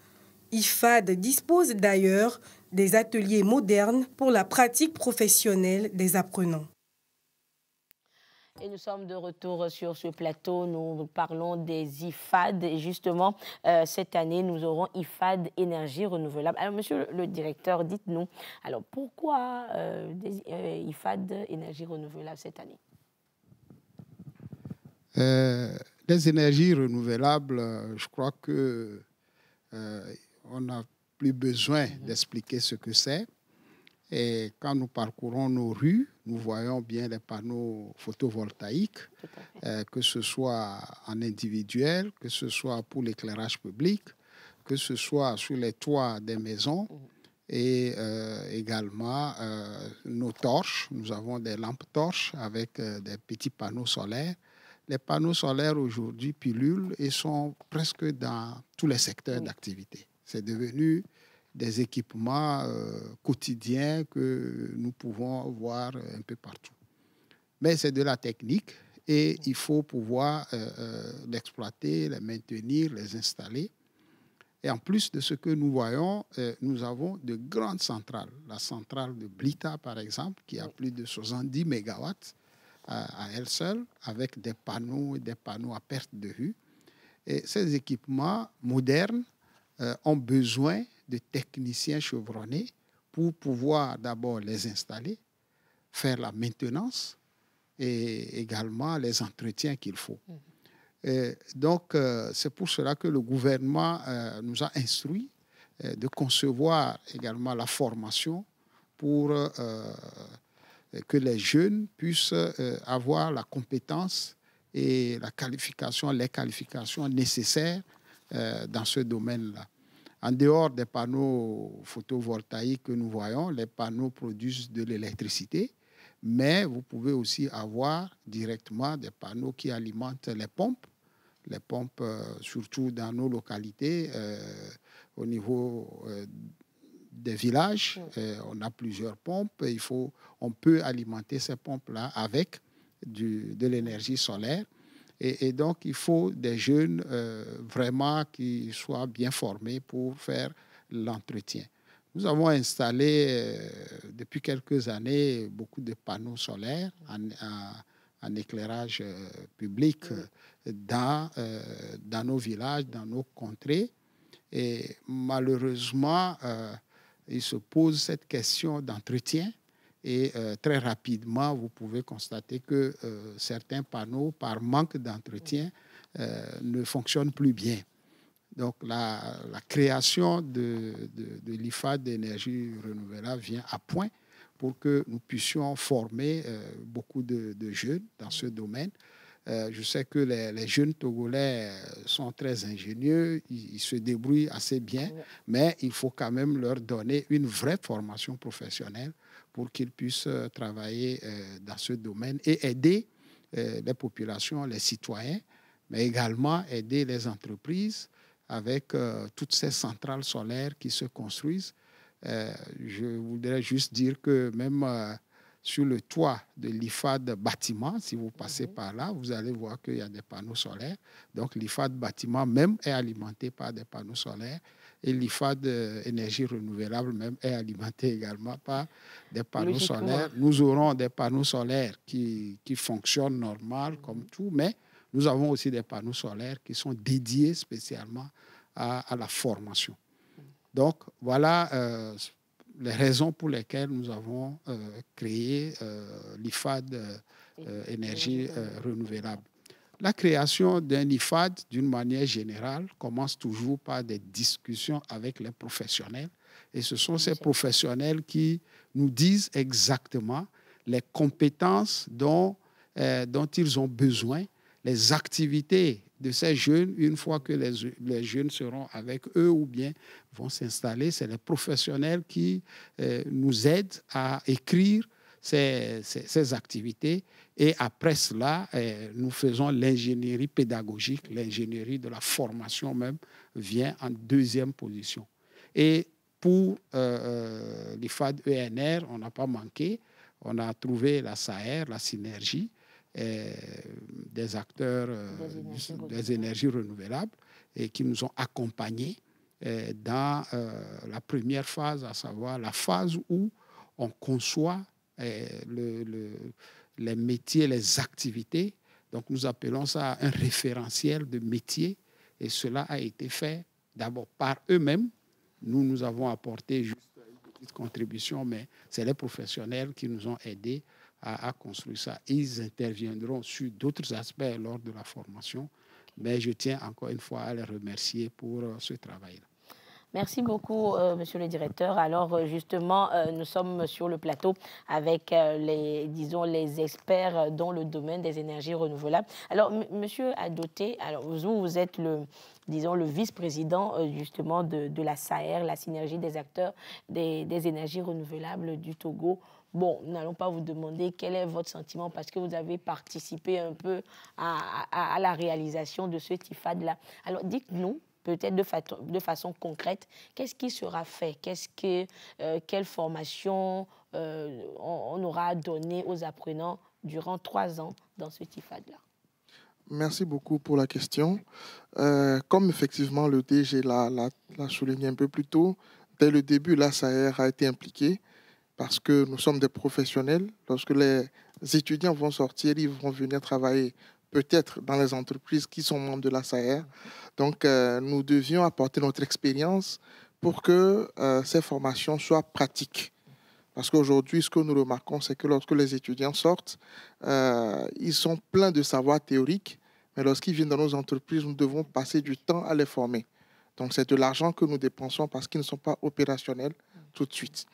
IFAD dispose d'ailleurs des ateliers modernes pour la pratique professionnelle des apprenants. Et nous sommes de retour sur ce plateau. Nous parlons des IFAD. Et justement, cette année, nous aurons IFAD Énergie Renouvelable. Alors, monsieur le directeur, dites-nous, alors pourquoi des IFAD Énergie Renouvelable cette année? Les énergies renouvelables, je crois que on n'a plus besoin d'expliquer ce que c'est. Et quand nous parcourons nos rues, nous voyons bien les panneaux photovoltaïques, que ce soit en individuel, que ce soit pour l'éclairage public, que ce soit sur les toits des maisons et également nos torches. Nous avons des lampes torches avec des petits panneaux solaires. Les panneaux solaires aujourd'hui pullulent et sont presque dans tous les secteurs d'activité. C'est devenu des équipements quotidiens que nous pouvons voir un peu partout. Mais c'est de la technique et il faut pouvoir l'exploiter, les maintenir, les installer. Et en plus de ce que nous voyons, nous avons de grandes centrales. La centrale de Blita, par exemple, qui a plus de 70 mégawatts à elle seule, avec des panneaux et des panneaux à perte de vue. Et ces équipements modernes ont besoin de techniciens chevronnés pour pouvoir d'abord les installer, faire la maintenance et également les entretiens qu'il faut. Donc, c'est pour cela que le gouvernement nous a instruits de concevoir également la formation pour que les jeunes puissent avoir la compétence et les qualifications nécessaires dans ce domaine-là. En dehors des panneaux photovoltaïques que nous voyons, les panneaux produisent de l'électricité, mais vous pouvez aussi avoir directement des panneaux qui alimentent les pompes, surtout dans nos localités, au niveau des villages. On a plusieurs pompes. On peut alimenter ces pompes-là avec de l'énergie solaire. Et donc, il faut des jeunes vraiment qui soient bien formés pour faire l'entretien. Nous avons installé depuis quelques années beaucoup de panneaux solaires en éclairage public dans nos villages, dans nos contrées. Et malheureusement, il se pose cette question d'entretien. Et très rapidement, vous pouvez constater que certains panneaux, par manque d'entretien, ne fonctionnent plus bien. Donc, la création de l'IFAD d'énergie renouvelable vient à point pour que nous puissions former beaucoup de jeunes dans ce domaine. Je sais que les jeunes Togolais sont très ingénieux, ils se débrouillent assez bien, mais il faut quand même leur donner une vraie formation professionnelle pour qu'ils puissent travailler dans ce domaine et aider les populations, les citoyens, mais également aider les entreprises avec toutes ces centrales solaires qui se construisent. Je voudrais juste dire que même sur le toit de l'IFAD bâtiment, si vous passez par là, vous allez voir qu'il y a des panneaux solaires. Donc l'IFAD bâtiment même est alimenté par des panneaux solaires. Et l'IFAD énergie renouvelable même est alimenté également par des panneaux solaires. Nous aurons des panneaux solaires qui fonctionnent normal comme tout, mais nous avons aussi des panneaux solaires qui sont dédiés spécialement à la formation. Donc, voilà les raisons pour lesquelles nous avons créé l'IFAD énergie renouvelable. La création d'un IFAD, d'une manière générale, commence toujours par des discussions avec les professionnels. Et ce sont ces professionnels qui nous disent exactement les compétences dont ils ont besoin, les activités de ces jeunes, une fois que les jeunes seront avec eux ou bien vont s'installer. C'est les professionnels qui nous aident à écrire ces activités. Et après cela, nous faisons l'ingénierie pédagogique, l'ingénierie de la formation même vient en deuxième position. Et pour l'IFAD ENR, on n'a pas manqué. On a trouvé la SAER, la synergie des acteurs des énergies renouvelables et qui nous ont accompagnés dans la première phase, à savoir la phase où on conçoit les métiers, les activités. Donc, nous appelons ça un référentiel de métiers et cela a été fait d'abord par eux-mêmes. Nous avons apporté juste une petite contribution, mais c'est les professionnels qui nous ont aidés à construire ça. Ils interviendront sur d'autres aspects lors de la formation, mais je tiens encore une fois à les remercier pour ce travail-là. Merci beaucoup, monsieur le directeur. Alors, justement, nous sommes sur le plateau avec les experts dans le domaine des énergies renouvelables. Alors, monsieur Adoté, alors, vous êtes le vice-président, justement, de la SAER, la synergie des acteurs des énergies renouvelables du Togo. Bon, nous n'allons pas vous demander quel est votre sentiment parce que vous avez participé un peu à la réalisation de ce TIFAD-là. Alors, dites-nous, peut-être de façon concrète, qu'est-ce qui sera fait? Quelle formation on aura donné aux apprenants durant 3 ans dans ce TIFAD-là? Merci beaucoup pour la question. Comme effectivement le DG l'a souligné un peu plus tôt, dès le début, la SAER a été impliquée parce que nous sommes des professionnels. Lorsque les étudiants vont sortir, ils vont venir travailler peut-être dans les entreprises qui sont membres de la SAER. Donc, nous devions apporter notre expérience pour que ces formations soient pratiques. Parce qu'aujourd'hui, ce que nous remarquons, c'est que lorsque les étudiants sortent, ils sont pleins de savoir théorique, mais lorsqu'ils viennent dans nos entreprises, nous devons passer du temps à les former. Donc, c'est de l'argent que nous dépensons parce qu'ils ne sont pas opérationnels tout de suite.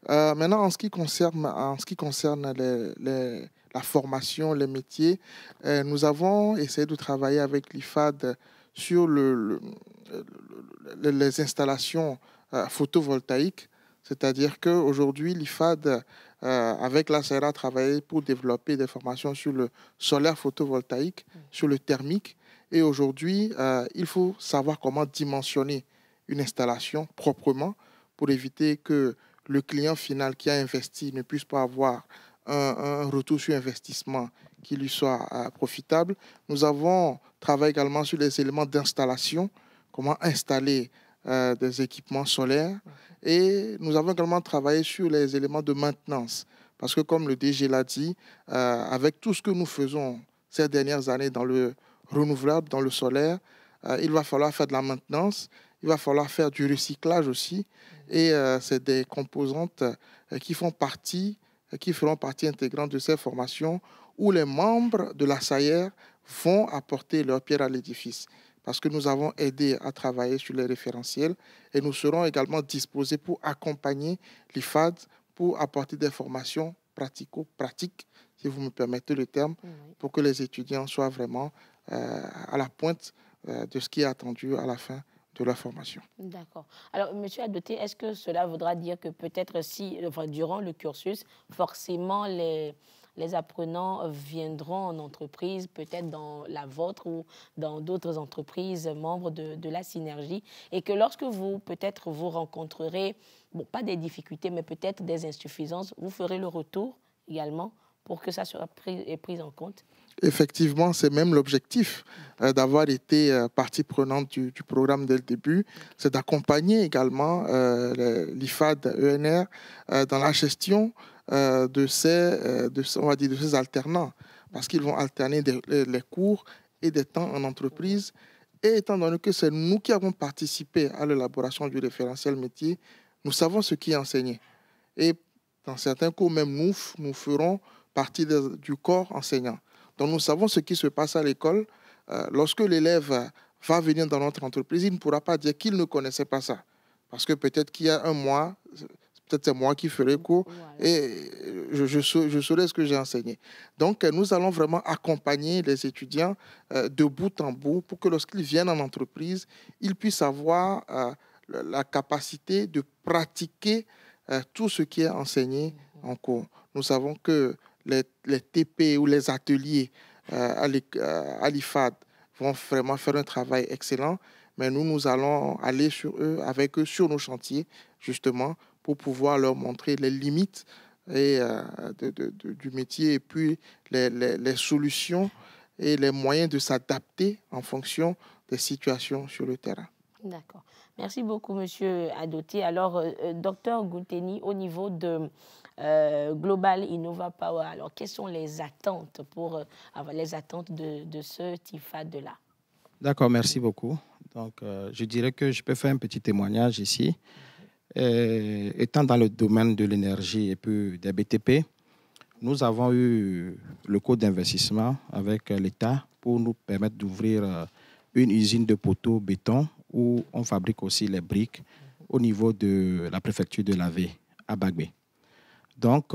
Maintenant, en ce qui concerne la formation, les métiers, nous avons essayé de travailler avec l'IFAD sur les installations photovoltaïques. C'est-à-dire qu'aujourd'hui, l'IFAD, avec la CERA, a travaillé pour développer des formations sur le solaire photovoltaïque, sur le thermique. Et aujourd'hui, il faut savoir comment dimensionner une installation proprement pour éviter que le client final qui a investi ne puisse pas avoir un retour sur investissement qui lui soit profitable. Nous avons travaillé également sur les éléments d'installation, comment installer des équipements solaires. Et nous avons également travaillé sur les éléments de maintenance. Parce que comme le DG l'a dit, avec tout ce que nous faisons ces dernières années dans le renouvelable, dans le solaire, il va falloir faire de la maintenance, il va falloir faire du recyclage aussi. Et c'est des composantes qui feront partie intégrante de ces formations où les membres de la SAER vont apporter leur pierre à l'édifice. Parce que nous avons aidé à travailler sur les référentiels et nous serons également disposés pour accompagner l'IFAD pour apporter des formations pratico-pratiques, si vous me permettez le terme, pour que les étudiants soient vraiment à la pointe de ce qui est attendu à la fin de leur formation. D'accord. Alors, M. Adoté, est-ce que cela voudra dire que peut-être durant le cursus, forcément les apprenants viendront en entreprise, peut-être dans la vôtre ou dans d'autres entreprises membres de la synergie, et que lorsque vous rencontrerez, pas des difficultés, mais peut-être des insuffisances, vous ferez le retour également pour que ça soit pris en compte? Effectivement, c'est même l'objectif d'avoir été partie prenante du programme dès le début, c'est d'accompagner également l'IFAD ENR dans la gestion de ces alternants, parce qu'ils vont alterner les cours et des temps en entreprise. Et étant donné que c'est nous qui avons participé à l'élaboration du référentiel métier, nous savons ce qui est enseigné. Et dans certains cours, même nous ferons partie du corps enseignant. Donc nous savons ce qui se passe à l'école. Lorsque l'élève va venir dans notre entreprise, il ne pourra pas dire qu'il ne connaissait pas ça. Parce que peut-être qu'il y a un mois, peut-être c'est moi qui ferai cours et je saurai ce que j'ai enseigné. Donc nous allons vraiment accompagner les étudiants de bout en bout pour que lorsqu'ils viennent en entreprise, ils puissent avoir la capacité de pratiquer tout ce qui est enseigné en cours. Nous savons que les TP ou les ateliers à l'IFAD vont vraiment faire un travail excellent, mais nous allons aller avec eux sur nos chantiers, justement, pour pouvoir leur montrer les limites du métier et puis les solutions et les moyens de s'adapter en fonction des situations sur le terrain. D'accord. Merci beaucoup, Monsieur Adoté. Alors, Docteur Gouteni, au niveau de Global Innova Power, alors quelles sont les attentes de ce TIFAD-là? D'accord, merci beaucoup. Donc, je dirais que je peux faire un petit témoignage ici. Étant dans le domaine de l'énergie et puis des BTP, nous avons eu le coût d'investissement avec l'État pour nous permettre d'ouvrir une usine de poteaux béton où on fabrique aussi les briques au niveau de la préfecture de l'AV à Bagbé. Donc,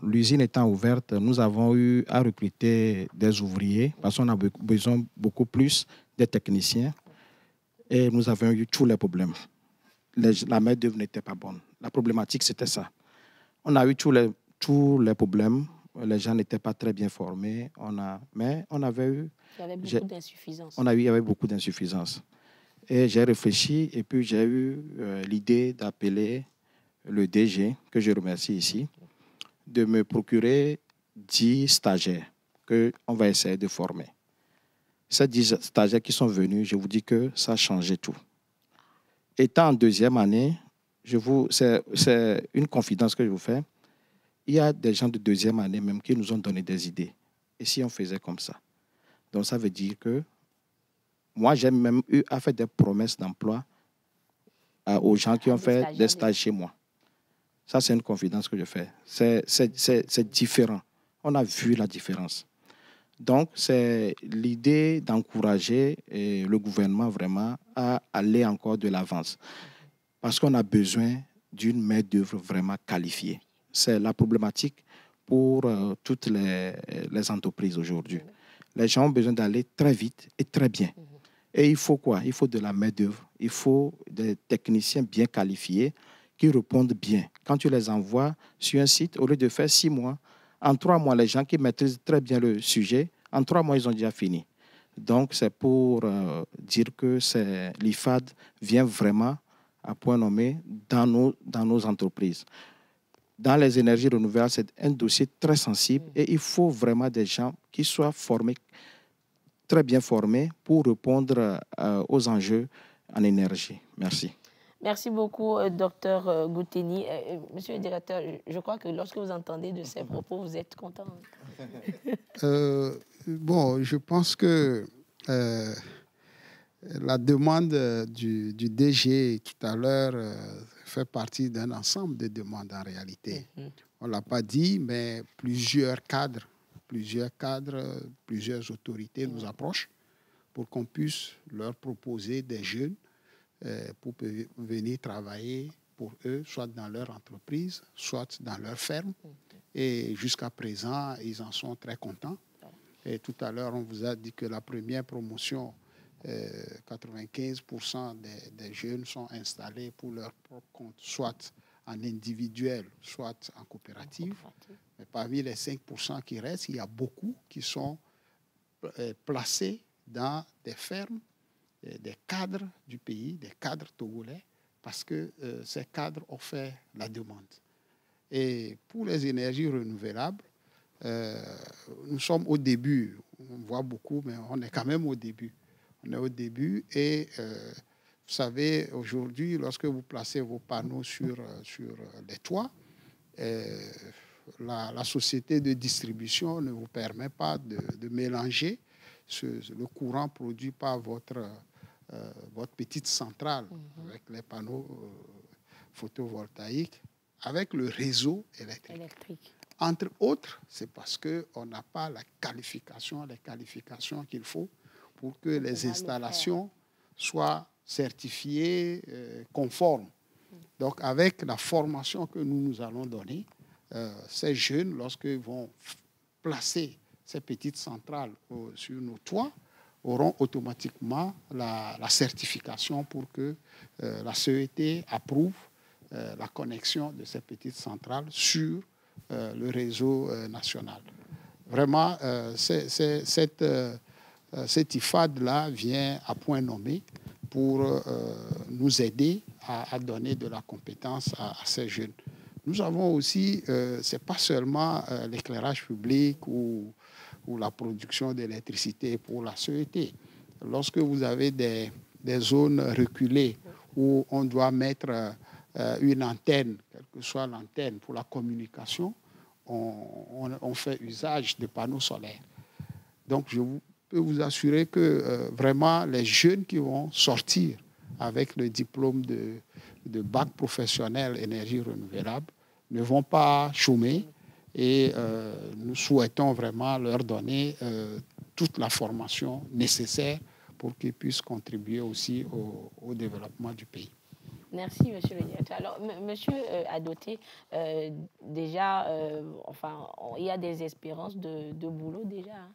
l'usine étant ouverte, nous avons eu à recruter des ouvriers parce qu'on a besoin beaucoup plus des techniciens et nous avons eu tous les problèmes. La main-d'œuvre n'était pas bonne. La problématique, c'était ça. On a eu tous les problèmes. Les gens n'étaient pas très bien formés. Mais on avait eu... Il y avait beaucoup d'insuffisances. Il y avait beaucoup d'insuffisances. Et j'ai réfléchi et puis j'ai eu l'idée d'appeler le DG, que je remercie ici, de me procurer 10 stagiaires qu'on va essayer de former. Ces 10 stagiaires qui sont venus, je vous dis que ça a changé tout. Étant en deuxième année, c'est une confidence que je vous fais, il y a des gens de deuxième année même qui nous ont donné des idées. Et si on faisait comme ça? Donc ça veut dire que moi, j'ai même eu à faire des promesses d'emploi aux gens qui ont fait des stages chez moi. Ça, c'est une confidence que je fais. C'est différent. On a vu la différence. Donc, c'est l'idée d'encourager le gouvernement vraiment à aller encore de l'avance. Parce qu'on a besoin d'une main-d'œuvre vraiment qualifiée. C'est la problématique pour toutes les entreprises aujourd'hui. Les gens ont besoin d'aller très vite et très bien. Et il faut quoi? Il faut de la main-d'œuvre. Il faut des techniciens bien qualifiés qui répondent bien. Quand tu les envoies sur un site, au lieu de faire 6 mois, en 3 mois, les gens qui maîtrisent très bien le sujet, en 3 mois, ils ont déjà fini. Donc, c'est pour dire que l'IFAD vient vraiment à point nommé dans nos entreprises. Dans les énergies renouvelables, c'est un dossier très sensible et il faut vraiment des gens qui soient formés, très bien formés pour répondre aux enjeux en énergie. Merci. Merci beaucoup, Dr Gouteni. Monsieur le directeur, je crois que lorsque vous entendez de ces propos, vous êtes content. Bon, je pense que la demande du DG tout à l'heure fait partie d'un ensemble de demandes en réalité. On ne l'a pas dit, mais plusieurs cadres, plusieurs autorités nous approchent pour qu'on puisse leur proposer des jeunes pour venir travailler pour eux, soit dans leur entreprise, soit dans leur ferme. Et jusqu'à présent, ils en sont très contents. Et tout à l'heure, on vous a dit que la première promotion, 95% des jeunes sont installés pour leur propre compte, soit en individuel, soit en coopérative. Mais parmi les 5% qui restent, il y a beaucoup qui sont placés dans des fermes, des cadres du pays, des cadres togolais, parce que ces cadres ont fait la demande. Et pour les énergies renouvelables, nous sommes au début. On voit beaucoup, mais on est quand même au début. On est au début et vous savez, aujourd'hui, lorsque vous placez vos panneaux sur les toits, la société de distribution ne vous permet pas de mélanger le courant produit par votre petite centrale avec les panneaux photovoltaïques avec le réseau électrique. Entre autres, c'est parce qu'on n'a pas les qualifications qu'il faut pour que les installations soient certifiées, conformes. Donc, avec la formation que nous allons donner, ces jeunes, lorsqu'ils vont placer ces petites centrales sur nos toits, auront automatiquement la certification pour que la CET approuve la connexion de ces petites centrales sur le réseau national. Vraiment, cette IFAD-là vient à point nommé pour nous aider à donner de la compétence à ces jeunes. Nous avons aussi, ce n'est pas seulement l'éclairage public ou la production d'électricité pour la CET. Lorsque vous avez des zones reculées où on doit mettre une antenne, quelle que soit l'antenne pour la communication, on fait usage de panneaux solaires. Donc, je peux vous assurer que vraiment, les jeunes qui vont sortir avec le diplôme de bac professionnel énergie renouvelable ne vont pas chômer et nous souhaitons vraiment leur donner toute la formation nécessaire pour qu'ils puissent contribuer aussi au développement du pays. Merci, monsieur le directeur. Alors, monsieur Adoté, déjà, il y a des espérances de boulot déjà. Hein.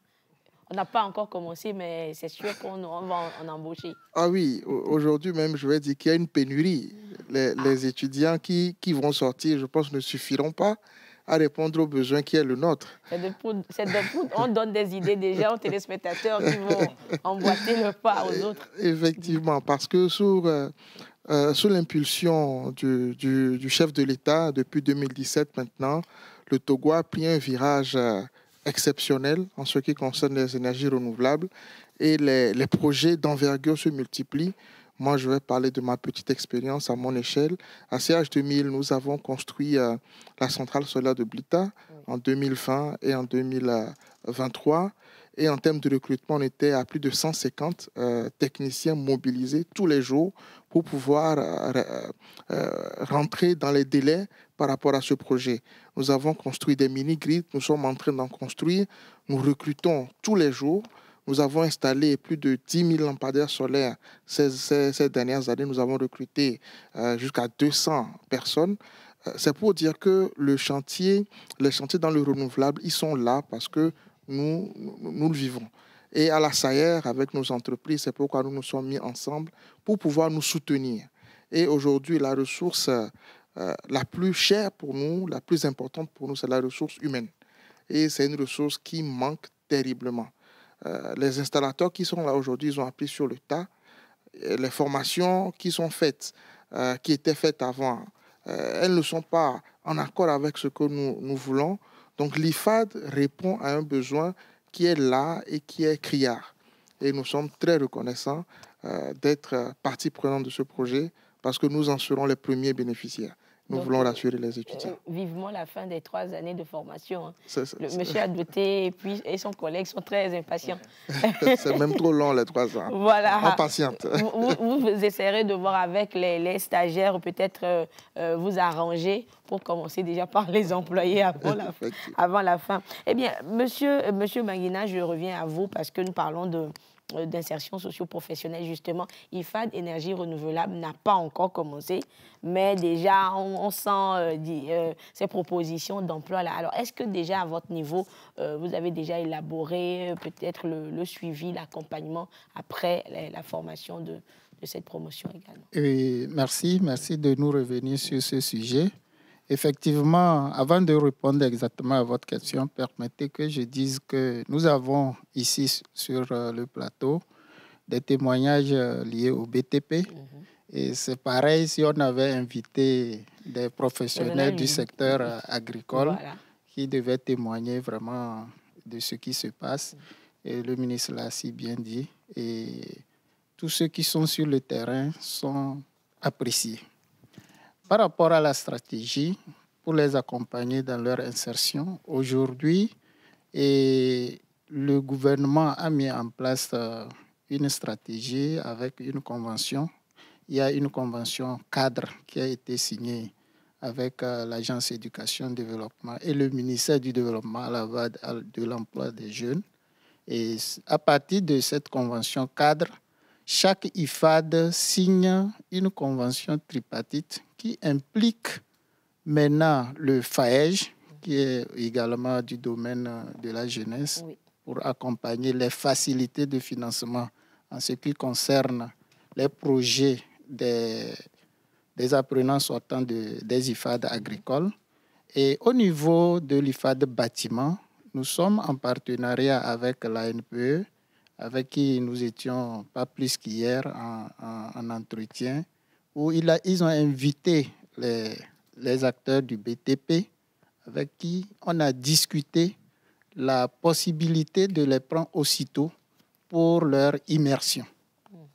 On n'a pas encore commencé, mais c'est sûr qu'on va en embaucher. Ah oui, aujourd'hui même, je vais dire qu'il y a une pénurie. Les étudiants qui vont sortir, je pense, ne suffiront pas à répondre aux besoins qui est le nôtre. On donne des idées déjà aux téléspectateurs qui vont emboîter le pas aux autres. Effectivement, parce que sous l'impulsion du chef de l'État, depuis 2017 maintenant, le Togo a pris un virage exceptionnel en ce qui concerne les énergies renouvelables et les projets d'envergure se multiplient. Moi, je vais parler de ma petite expérience à mon échelle. À CH2000, nous avons construit la centrale solaire de Blita en 2020 et en 2023. Et en termes de recrutement, on était à plus de 150 techniciens mobilisés tous les jours pour pouvoir rentrer dans les délais par rapport à ce projet. Nous avons construit des mini-grids, nous sommes en train d'en construire, nous recrutons tous les jours. Nous avons installé plus de 10 000 lampadaires solaires ces dernières années. Nous avons recruté jusqu'à 200 personnes. C'est pour dire que les chantiers dans le renouvelable, ils sont là parce que nous le vivons. Et à la SAER, avec nos entreprises, c'est pourquoi nous nous sommes mis ensemble pour pouvoir nous soutenir. Et aujourd'hui, la ressource la plus chère pour nous, la plus importante pour nous, c'est la ressource humaine. Et c'est une ressource qui manque terriblement. Les installateurs qui sont là aujourd'hui, ils ont appris sur le tas. Les formations qui sont faites, qui étaient faites avant, elles ne sont pas en accord avec ce que nous voulons. Donc l'IFAD répond à un besoin qui est là et qui est criard. Et nous sommes très reconnaissants d'être partie prenante de ce projet parce que nous en serons les premiers bénéficiaires. Nous voulons rassurer les étudiants. Vivement la fin des 3 années de formation. Hein. Le monsieur Adouté et son collègue sont très impatients. C'est même trop long, les 3 ans. Voilà. On patiente. Vous essayerez de voir avec les stagiaires, peut-être vous arranger pour commencer déjà par les employés avant la fin. Eh bien, monsieur Manguina, je reviens à vous parce que nous parlons d'insertion socio-professionnelle, justement. IFAD, énergie renouvelable, n'a pas encore commencé, mais déjà, on sent ces propositions d'emploi-là. Alors, est-ce que déjà, à votre niveau, vous avez déjà élaboré peut-être le suivi, l'accompagnement après la formation de cette promotion également? Oui, merci de nous revenir sur ce sujet. Effectivement, avant de répondre exactement à votre question, permettez que je dise que nous avons ici sur le plateau des témoignages liés au BTP. Et c'est pareil si on avait invité des professionnels du secteur agricole qui devaient témoigner vraiment de ce qui se passe. Et le ministre l'a si bien dit. Et tous ceux qui sont sur le terrain sont appréciés. Par rapport à la stratégie, pour les accompagner dans leur insertion, aujourd'hui, le gouvernement a mis en place une stratégie avec une convention. Il y a une convention cadre qui a été signée avec l'Agence éducation et développement et le ministère du développement de l'emploi des jeunes. Et à partir de cette convention cadre, chaque IFAD signe une convention tripartite qui implique maintenant le FAEJ, qui est également du domaine de la jeunesse, pour accompagner les facilités de financement en ce qui concerne les projets des apprenants sortant des IFAD agricoles. Et au niveau de l'IFAD bâtiment, nous sommes en partenariat avec l'ANPE, avec qui nous étions pas plus qu'hier en entretien, où ils ont invité les acteurs du BTP, avec qui on a discuté la possibilité de les prendre aussitôt pour leur immersion.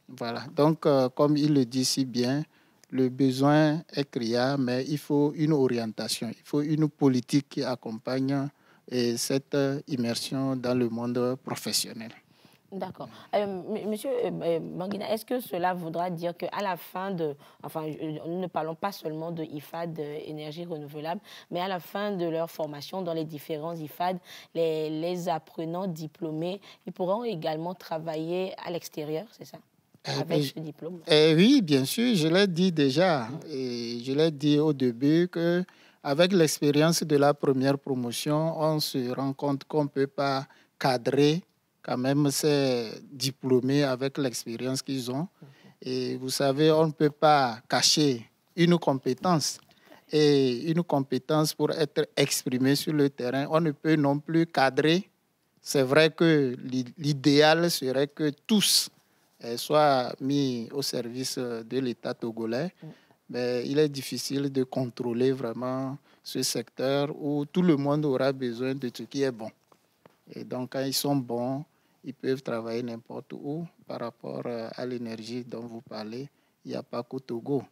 Voilà. Donc, comme il le dit si bien, le besoin est criard, mais il faut une orientation, il faut une politique qui accompagne cette immersion dans le monde professionnel. D'accord. Monsieur Manguina, est-ce que cela voudra dire qu'à la fin nous ne parlons pas seulement de IFAD, énergie renouvelable, mais à la fin de leur formation dans les différents IFAD, les apprenants diplômés, ils pourront également travailler à l'extérieur, c'est ça? Avec ce diplôme? Oui, bien sûr, je l'ai dit déjà. Et je l'ai dit au début qu'avec l'expérience de la première promotion, on se rend compte qu'on ne peut pas cadrer quand même ces diplômés avec l'expérience qu'ils ont. Et vous savez, on ne peut pas cacher une compétence. Et une compétence pour être exprimée sur le terrain, on ne peut non plus cadrer. C'est vrai que l'idéal serait que tous soient mis au service de l'État togolais. Mais il est difficile de contrôler vraiment ce secteur où tout le monde aura besoin de ce qui est bon. Et donc, quand ils sont bons, ils peuvent travailler n'importe où. Par rapport à l'énergie dont vous parlez, il n'y a pas qu'au Togo.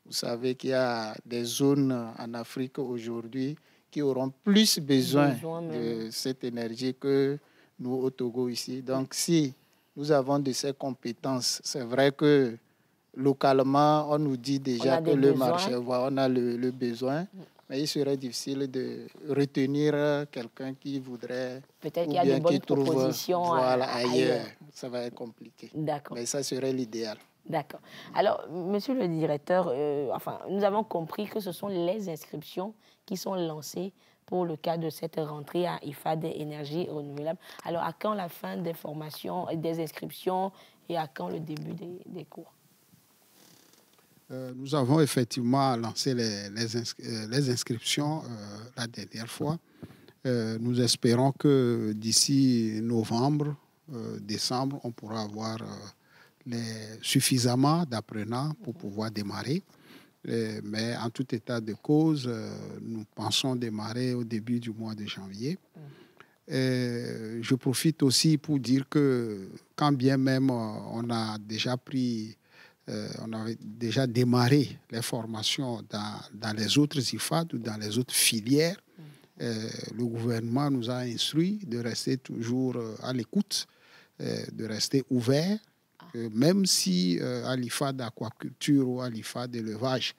Vous savez qu'il y a des zones en Afrique aujourd'hui qui auront plus besoin de cette énergie que nous au Togo ici. Donc, si nous avons de ces compétences, c'est vrai que localement, on nous dit déjà que le marché, on a le besoin, mais il serait difficile de retenir quelqu'un qui voudrait... Peut-être qu'il y a de bonnes propositions ailleurs. Ça va être compliqué. D'accord. Mais ça serait l'idéal. D'accord. Alors, monsieur le directeur, nous avons compris que ce sont les inscriptions qui sont lancées pour le cas de cette rentrée à IFAD Énergie Renouvelable. Alors, à quand la fin des formations, des inscriptions et à quand le début des cours? Nous avons effectivement lancé les inscriptions la dernière fois. Nous espérons que d'ici novembre, décembre, on pourra avoir suffisamment d'apprenants pour pouvoir démarrer. Mais en tout état de cause, nous pensons démarrer au début du mois de janvier. Je profite aussi pour dire que quand bien même on a déjà on avait déjà démarré les formations dans les autres IFAD ou dans les autres filières, le gouvernement nous a instruit de rester toujours à l'écoute, de rester ouvert, même si à l'IFAD d'aquaculture ou à l'IFAD d'élevage,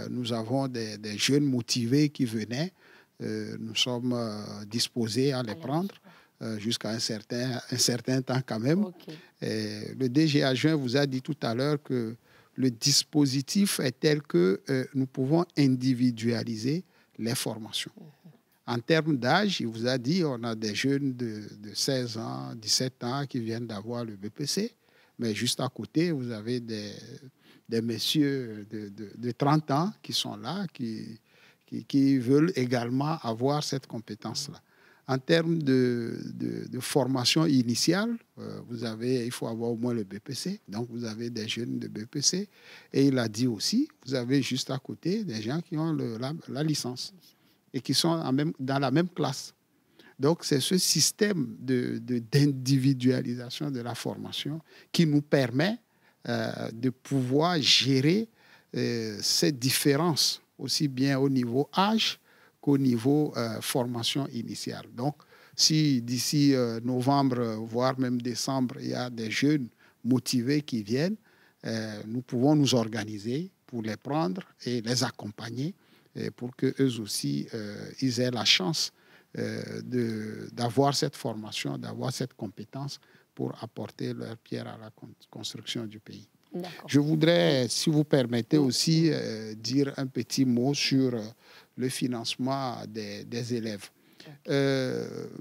nous avons des jeunes motivés qui venaient, nous sommes disposés à les prendre jusqu'à un certain temps quand même. Okay. Le DG adjoint vous a dit tout à l'heure que le dispositif est tel que nous pouvons individualiser les formations. En termes d'âge, il vous a dit on a des jeunes de 16 ans, 17 ans qui viennent d'avoir le BPC, mais juste à côté, vous avez des messieurs de 30 ans qui sont là, qui veulent également avoir cette compétence-là. En termes de formation initiale, il faut avoir au moins le BPC. Donc, vous avez des jeunes de BPC. Et il a dit aussi, vous avez juste à côté des gens qui ont la licence et qui sont dans la même classe. Donc, c'est ce système d'individualisation de la formation qui nous permet de pouvoir gérer ces différences, aussi bien au niveau âge qu'au niveau formation initiale. Donc, si d'ici novembre, voire même décembre, il y a des jeunes motivés qui viennent, nous pouvons nous organiser pour les prendre et les accompagner pour qu'eux aussi, ils aient la chance d'avoir cette formation, d'avoir cette compétence pour apporter leur pierre à la construction du pays. Je voudrais, si vous permettez aussi, dire un petit mot sur le financement des élèves.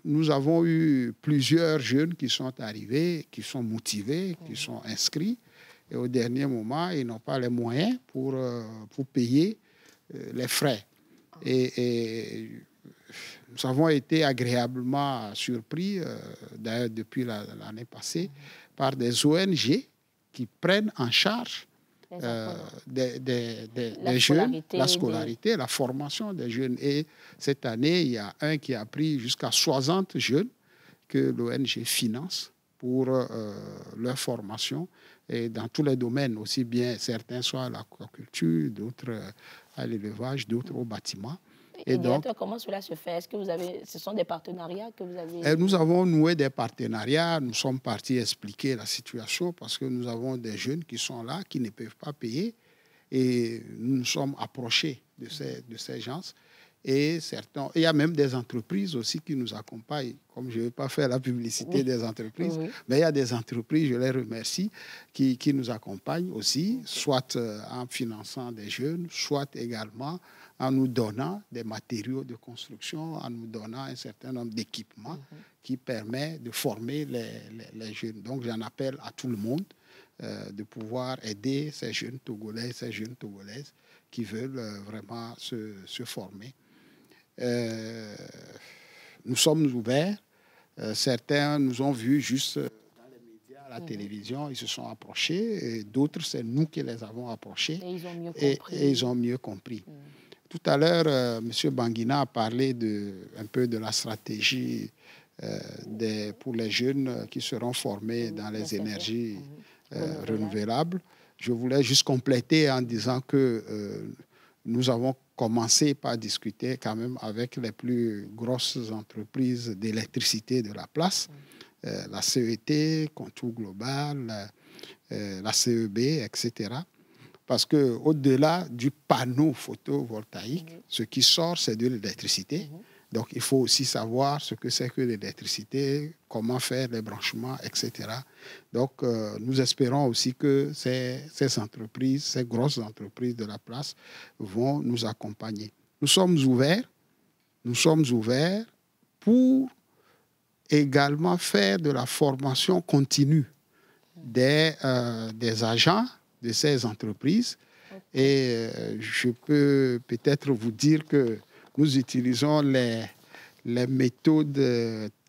Nous avons eu plusieurs jeunes qui sont arrivés, qui sont motivés, qui sont inscrits. Et au dernier moment, ils n'ont pas les moyens pour payer les frais. Et nous avons été agréablement surpris, d'ailleurs depuis l'année passée, par des ONG qui prennent en charge des jeunes, la scolarité, la formation des jeunes. Et cette année, il y a un qui a pris jusqu'à 60 jeunes que l'ONG finance pour leur formation, et dans tous les domaines, aussi bien certains soit à l'aquaculture, d'autres à l'élevage, d'autres au bâtiment. Et donc, comment cela se fait? Est-ce que ce sont des partenariats que vous avez? Nous avons noué des partenariats. Nous sommes partis expliquer la situation parce que nous avons des jeunes qui sont là, qui ne peuvent pas payer. Et nous nous sommes approchés de ces gens. Et il y a même des entreprises aussi qui nous accompagnent. Comme je ne vais pas faire la publicité des entreprises, mais il y a des entreprises, je les remercie, qui nous accompagnent aussi, soit en finançant des jeunes, soit également en nous donnant des matériaux de construction, en nous donnant un certain nombre d'équipements qui permettent de former les jeunes. Donc, j'en appelle à tout le monde de pouvoir aider ces jeunes Togolais, ces jeunes Togolaises qui veulent vraiment se former. Nous sommes ouverts. Certains nous ont vus juste dans les médias, à la télévision, ils se sont approchés. Et d'autres, c'est nous qui les avons approchés. Et ils ont mieux compris. Tout à l'heure, M. Banguina a parlé un peu de la stratégie pour les jeunes qui seront formés dans les énergies renouvelables. Je voulais juste compléter en disant que nous avons commencer par discuter quand même avec les plus grosses entreprises d'électricité de la place, la CET, Contour Global, la CEB, etc. Parce qu'au-delà du panneau photovoltaïque, ce qui sort, c'est de l'électricité. Donc, il faut aussi savoir ce que c'est que l'électricité, comment faire les branchements, etc. Donc, nous espérons aussi que ces entreprises, ces grosses entreprises de la place vont nous accompagner. Nous sommes ouverts pour également faire de la formation continue des agents de ces entreprises. Et je peux peut-être vous dire que nous utilisons les méthodes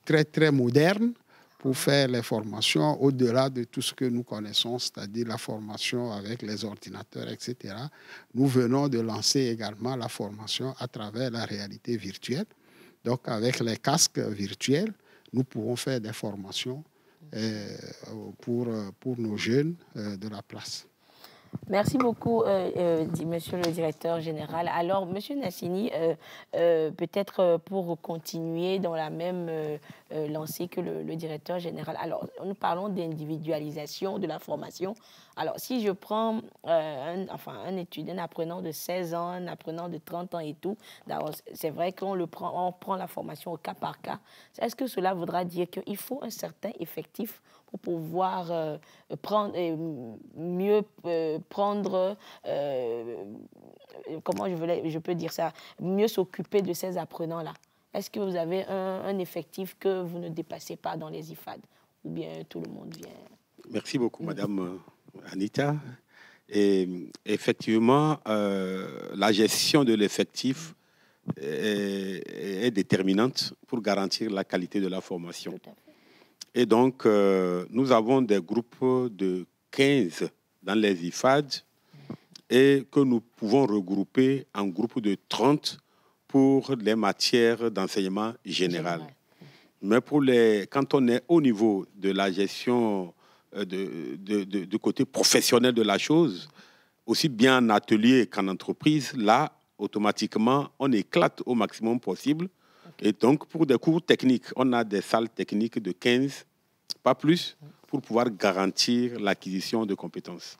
très, très modernes pour faire les formations au-delà de tout ce que nous connaissons, c'est-à-dire la formation avec les ordinateurs, etc. Nous venons de lancer également la formation à travers la réalité virtuelle. Donc, avec les casques virtuels, nous pouvons faire des formations pour nos jeunes de la place. Merci beaucoup, monsieur le directeur général. Alors, monsieur Nassini, peut-être pour continuer dans la même lancée que le directeur général. Alors, nous parlons d'individualisation de la formation. Alors, si je prends un étudiant, un apprenant de 16 ans, un apprenant de 30 ans et tout, c'est vrai qu'on prend la formation au cas par cas. Est-ce que cela voudra dire qu'il faut un certain effectif pour pouvoir mieux prendre, comment je peux dire ça, mieux s'occuper de ces apprenants-là? Est-ce que vous avez un effectif que vous ne dépassez pas dans les IFAD ou bien tout le monde vient? Merci beaucoup, Madame Anita. Et effectivement, la gestion de l'effectif est déterminante pour garantir la qualité de la formation. Tout à fait. Et donc, nous avons des groupes de 15 dans les IFAD et que nous pouvons regrouper en groupes de 30 pour les matières d'enseignement général. Mais quand on est au niveau de la gestion du côté professionnel de la chose, aussi bien en atelier qu'en entreprise, là, automatiquement, on éclate au maximum possible. Et donc, pour des cours techniques, on a des salles techniques de 15, pas plus, pour pouvoir garantir l'acquisition de compétences.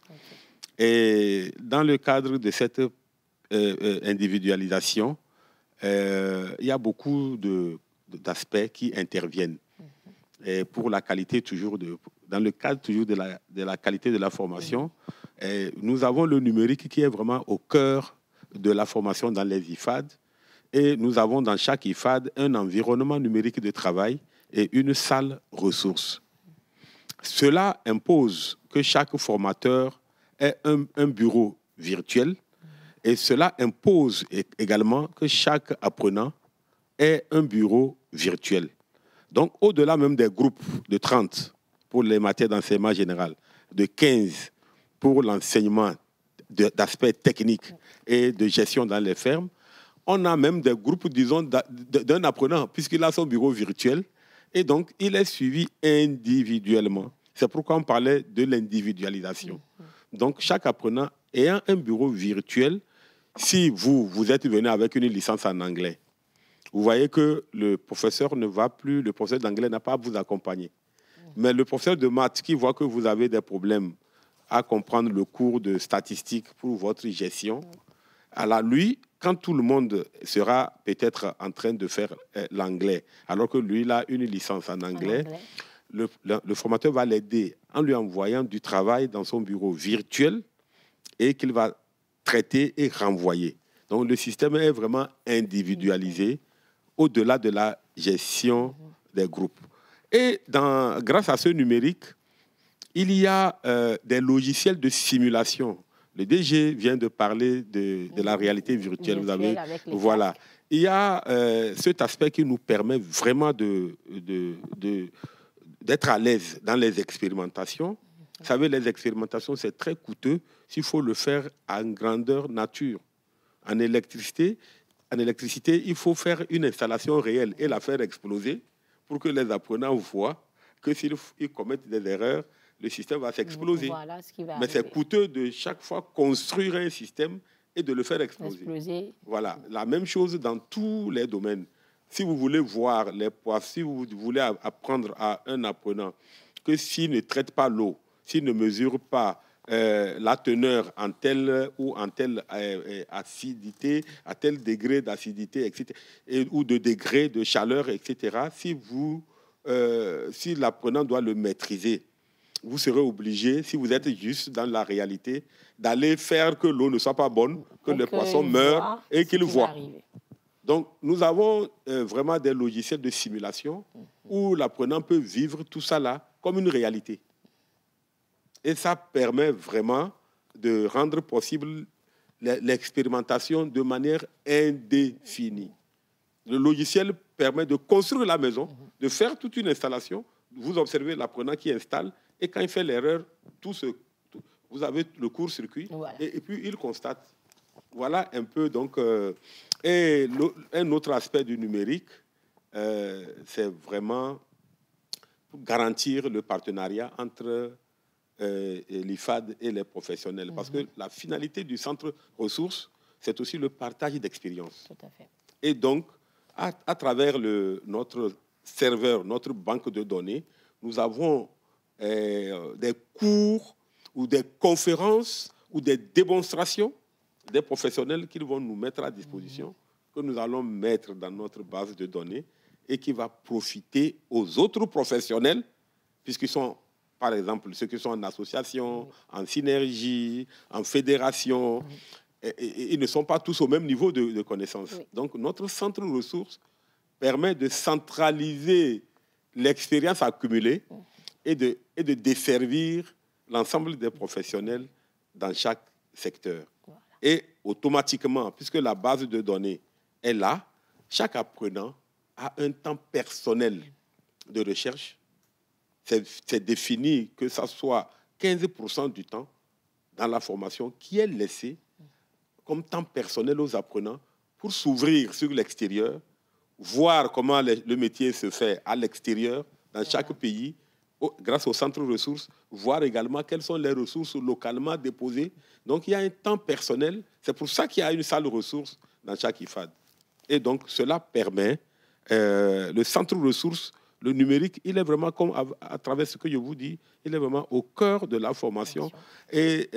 Et dans le cadre de cette individualisation, il y a beaucoup d'aspects qui interviennent. Et pour la qualité, dans le cadre toujours de la qualité de la formation, nous avons le numérique qui est vraiment au cœur de la formation dans les IFAD. Et nous avons dans chaque IFAD un environnement numérique de travail et une salle ressources. Cela impose que chaque formateur ait un bureau virtuel et cela impose également que chaque apprenant ait un bureau virtuel. Donc, au-delà même des groupes de 30 pour les matières d'enseignement général, de 15 pour l'enseignement d'aspects techniques et de gestion dans les fermes, on a même des groupes, disons, d'un apprenant, puisqu'il a son bureau virtuel, et donc il est suivi individuellement. C'est pourquoi on parlait de l'individualisation. Donc, chaque apprenant ayant un bureau virtuel, si vous êtes venu avec une licence en anglais, vous voyez que le professeur d'anglais n'a pas à vous accompagner. Mais le professeur de maths qui voit que vous avez des problèmes à comprendre le cours de statistiques pour votre gestion, alors lui, quand tout le monde sera peut-être en train de faire l'anglais, alors que lui, il a une licence en anglais, le formateur va l'aider en lui envoyant du travail dans son bureau virtuel et qu'il va traiter et renvoyer. Donc, le système est vraiment individualisé au-delà de la gestion des groupes. Et grâce à ce numérique, il y a des logiciels de simulation. Le DG vient de parler de la réalité virtuelle. Vous avez, voilà. Il y a cet aspect qui nous permet vraiment d'être à l'aise dans les expérimentations. Vous savez, les expérimentations, c'est très coûteux s'il faut le faire en grandeur nature. En électricité, il faut faire une installation réelle et la faire exploser pour que les apprenants voient que s'ils commettent des erreurs, le système va s'exploser. Voilà ce qui va arriver. C'est coûteux de chaque fois construire un système et de le faire exploser. Voilà, la même chose dans tous les domaines. Si vous voulez voir les poids, si vous voulez apprendre à un apprenant que s'il ne traite pas l'eau, s'il ne mesure pas la teneur en telle ou en telle acidité, à tel degré d'acidité, etc., ou de degré de chaleur, etc., si l'apprenant doit le maîtriser, vous serez obligé, si vous êtes juste dans la réalité, d'aller faire que l'eau ne soit pas bonne, que les poissons meurent et qu'ils voient. Donc, nous avons vraiment des logiciels de simulation où l'apprenant peut vivre tout ça là comme une réalité. Et ça permet vraiment de rendre possible l'expérimentation de manière indéfinie. Le logiciel permet de construire la maison, de faire toute une installation. Vous observez l'apprenant qui installe et quand il fait l'erreur, vous avez le court-circuit et puis il constate. Voilà un peu donc... et un autre aspect du numérique, c'est vraiment garantir le partenariat entre l'IFAD et les professionnels. Parce que la finalité du centre ressources, c'est aussi le partage d'expériences. Tout à fait. Et donc, à travers notre serveur, notre banque de données, nous avons des cours ou des conférences ou des démonstrations des professionnels qu'ils vont nous mettre à disposition, que nous allons mettre dans notre base de données et qui va profiter aux autres professionnels, puisqu'ils sont, par exemple, ceux qui sont en association, en synergie, en fédération, et ils ne sont pas tous au même niveau de connaissance. Donc, notre centre de ressources permet de centraliser l'expérience accumulée et de desservir l'ensemble des professionnels dans chaque secteur. Et automatiquement, puisque la base de données est là, chaque apprenant a un temps personnel de recherche. C'est défini que ça soit 15% du temps dans la formation qui est laissé comme temps personnel aux apprenants pour s'ouvrir sur l'extérieur, voir comment le métier se fait à l'extérieur, dans chaque pays, grâce au centre de ressources, voir également quelles sont les ressources localement déposées. Donc, il y a un temps personnel. C'est pour ça qu'il y a une salle de ressources dans chaque IFAD. Et donc, cela permet, le centre de ressources, le numérique, il est vraiment, comme à travers ce que je vous dis, il est vraiment au cœur de la formation. Et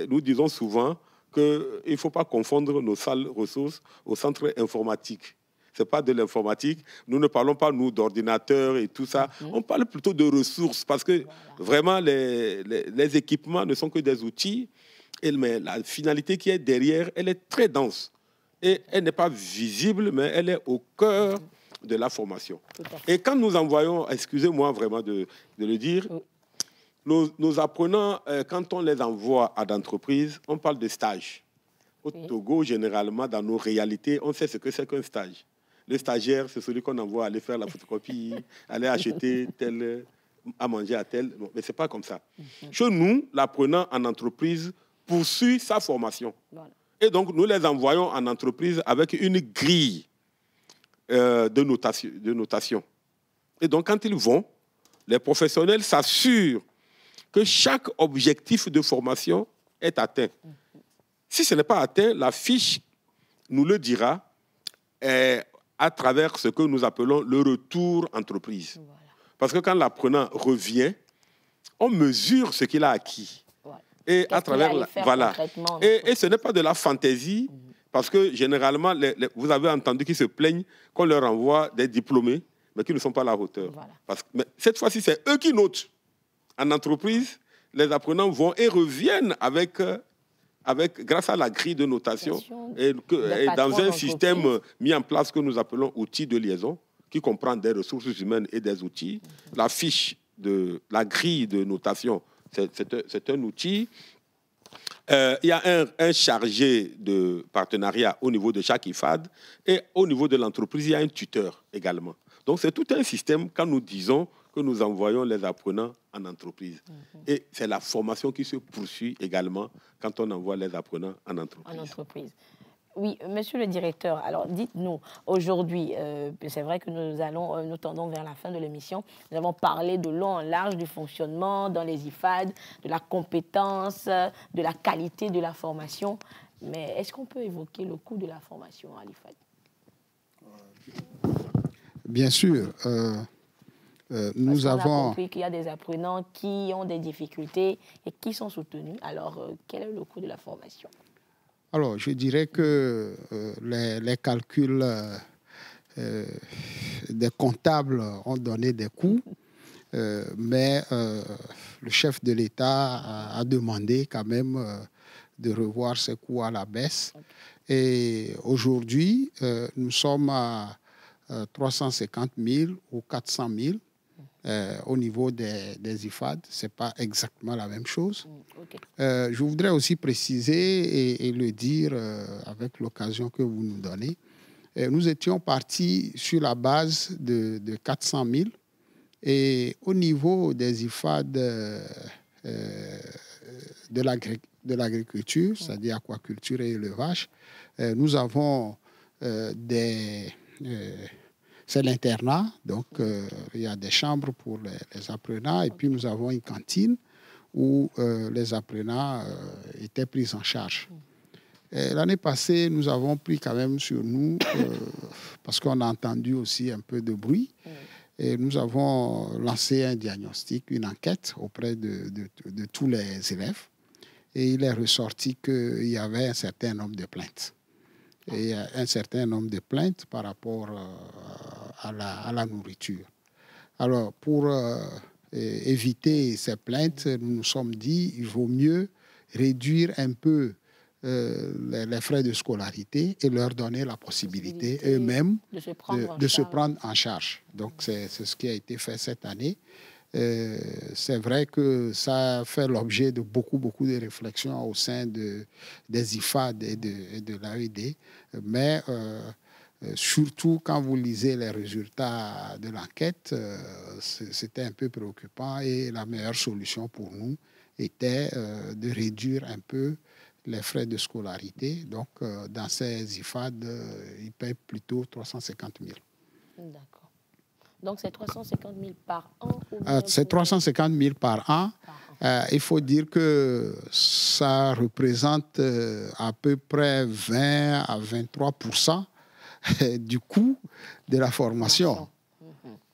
nous disons souvent qu'il ne faut pas confondre nos salles de ressources au centre informatique. Ce n'est pas de l'informatique. Nous ne parlons pas, nous, d'ordinateurs et tout ça. On parle plutôt de ressources parce que vraiment, les équipements ne sont que des outils. Mais la finalité qui est derrière, elle est très dense. Et elle n'est pas visible, mais elle est au cœur de la formation. Et quand nous envoyons, excusez-moi vraiment de le dire, nos apprenants, quand on les envoie à d'entreprises, on parle de stage. Au Togo, généralement, dans nos réalités, on sait ce que c'est qu'un stage. Le stagiaire, c'est celui qu'on envoie aller faire la photocopie, aller acheter tel, à manger à tel. Non, mais ce n'est pas comme ça. Chez nous, l'apprenant en entreprise poursuit sa formation. Voilà. Et donc, nous les envoyons en entreprise avec une grille de notation. Et donc, quand ils vont, les professionnels s'assurent que chaque objectif de formation est atteint. Si ce n'est pas atteint, la fiche nous le dira à travers ce que nous appelons le retour entreprise. Voilà. Parce que quand l'apprenant revient, on mesure ce qu'il a acquis. Voilà. Et à travers voilà. Et ce n'est pas de la fantaisie, parce que généralement, vous avez entendu qu'ils se plaignent qu'on leur envoie des diplômés, mais qui ne sont pas à la hauteur. Voilà. Mais cette fois-ci, c'est eux qui notent. En entreprise, les apprenants vont et reviennent grâce à la grille de notation et dans un système mis en place que nous appelons outil de liaison, qui comprend des ressources humaines et des outils. La fiche de la grille de notation, c'est un outil. Il y a un chargé de partenariat au niveau de chaque IFAD et au niveau de l'entreprise, il y a un tuteur également. Donc, c'est tout un système quand nous disons que nous envoyons les apprenants en entreprise. Et c'est la formation qui se poursuit également quand on envoie les apprenants en entreprise. Oui, monsieur le directeur, alors dites-nous, aujourd'hui, c'est vrai que nous tendons vers la fin de l'émission, nous avons parlé de long en large du fonctionnement dans les IFAD, de la compétence, de la qualité de la formation, mais est-ce qu'on peut évoquer le coût de la formation à l'IFAD? Bien sûr. Nous avons compris qu'il y a des apprenants qui ont des difficultés et qui sont soutenus. Alors, quel est le coût de la formation? Alors, je dirais que les calculs des comptables ont donné des coûts, mais le chef de l'État a demandé quand même de revoir ces coûts à la baisse. Et aujourd'hui, nous sommes à 350 000 ou 400 000 au niveau des IFAD. Ce n'est pas exactement la même chose. Je voudrais aussi préciser et le dire avec l'occasion que vous nous donnez. Nous étions partis sur la base de 400 000 et au niveau des IFAD de l'agriculture, c'est-à-dire aquaculture et élevage, nous avons c'est l'internat, donc il y a des chambres pour les apprenants et puis nous avons une cantine où les apprenants étaient pris en charge. L'année passée, nous avons pris quand même sur nous, parce qu'on a entendu aussi un peu de bruit, et nous avons lancé un diagnostic, une enquête auprès de tous les élèves et il est ressorti qu'il y avait un certain nombre de plaintes. Et un certain nombre de plaintes par rapport à la nourriture. Alors, pour éviter ces plaintes, nous nous sommes dit qu'il vaut mieux réduire un peu les frais de scolarité et leur donner la possibilité eux-mêmes de se prendre en charge. Donc, c'est ce qui a été fait cette année. C'est vrai que ça fait l'objet de beaucoup de réflexions au sein des IFAD et de l'AED, mais surtout quand vous lisez les résultats de l'enquête, c'était un peu préoccupant et la meilleure solution pour nous était de réduire un peu les frais de scolarité. Donc, dans ces IFAD, ils paient plutôt 350 000. D'accord. Donc, c'est 350 000 par an? C'est 350 000 par an. Il faut dire que ça représente à peu près 20 à 23% du coût de la formation.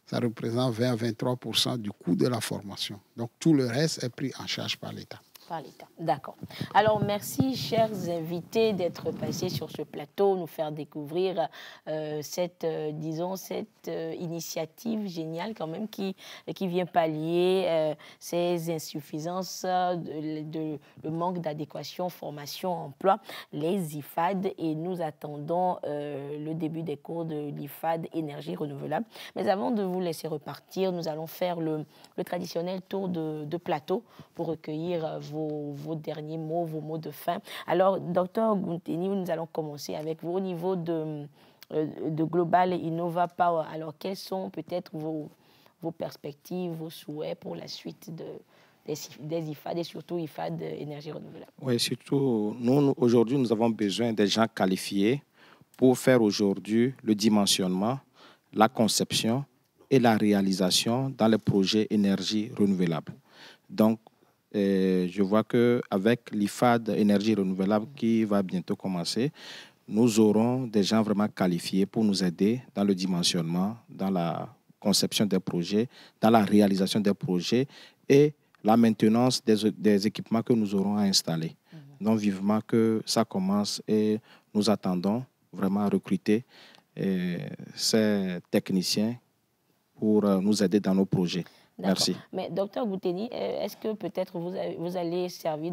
Ça représente 20 à 23% du coût de la formation. Donc, tout le reste est pris en charge par l'État. Par l'État, d'accord. Alors, merci, chers invités, d'être passés sur ce plateau, nous faire découvrir cette initiative géniale quand même qui vient pallier ces insuffisances, le manque d'adéquation, formation, emploi, les IFAD, et nous attendons le début des cours de l'IFAD énergie renouvelable. Mais avant de vous laisser repartir, nous allons faire le traditionnel tour de plateau pour recueillir vos derniers mots, vos mots de fin. Alors, docteur Gounteni, nous allons commencer avec vous au niveau de Global Innova Power. Alors, quelles sont peut-être vos perspectives, vos souhaits pour la suite des IFAD et surtout IFAD énergie renouvelable? Oui, surtout, nous, aujourd'hui, nous avons besoin des gens qualifiés pour faire aujourd'hui le dimensionnement, la conception et la réalisation dans les projets énergie renouvelable. Donc, je vois qu'avec l'IFAD énergie renouvelable qui va bientôt commencer, nous aurons des gens vraiment qualifiés pour nous aider dans le dimensionnement, dans la conception des projets, dans la réalisation des projets et la maintenance des équipements que nous aurons à installer. Donc, vivement que ça commence et nous attendons vraiment à recruter ces techniciens pour nous aider dans nos projets. Merci. Mais docteur Gounteni, est-ce que peut-être vous allez servir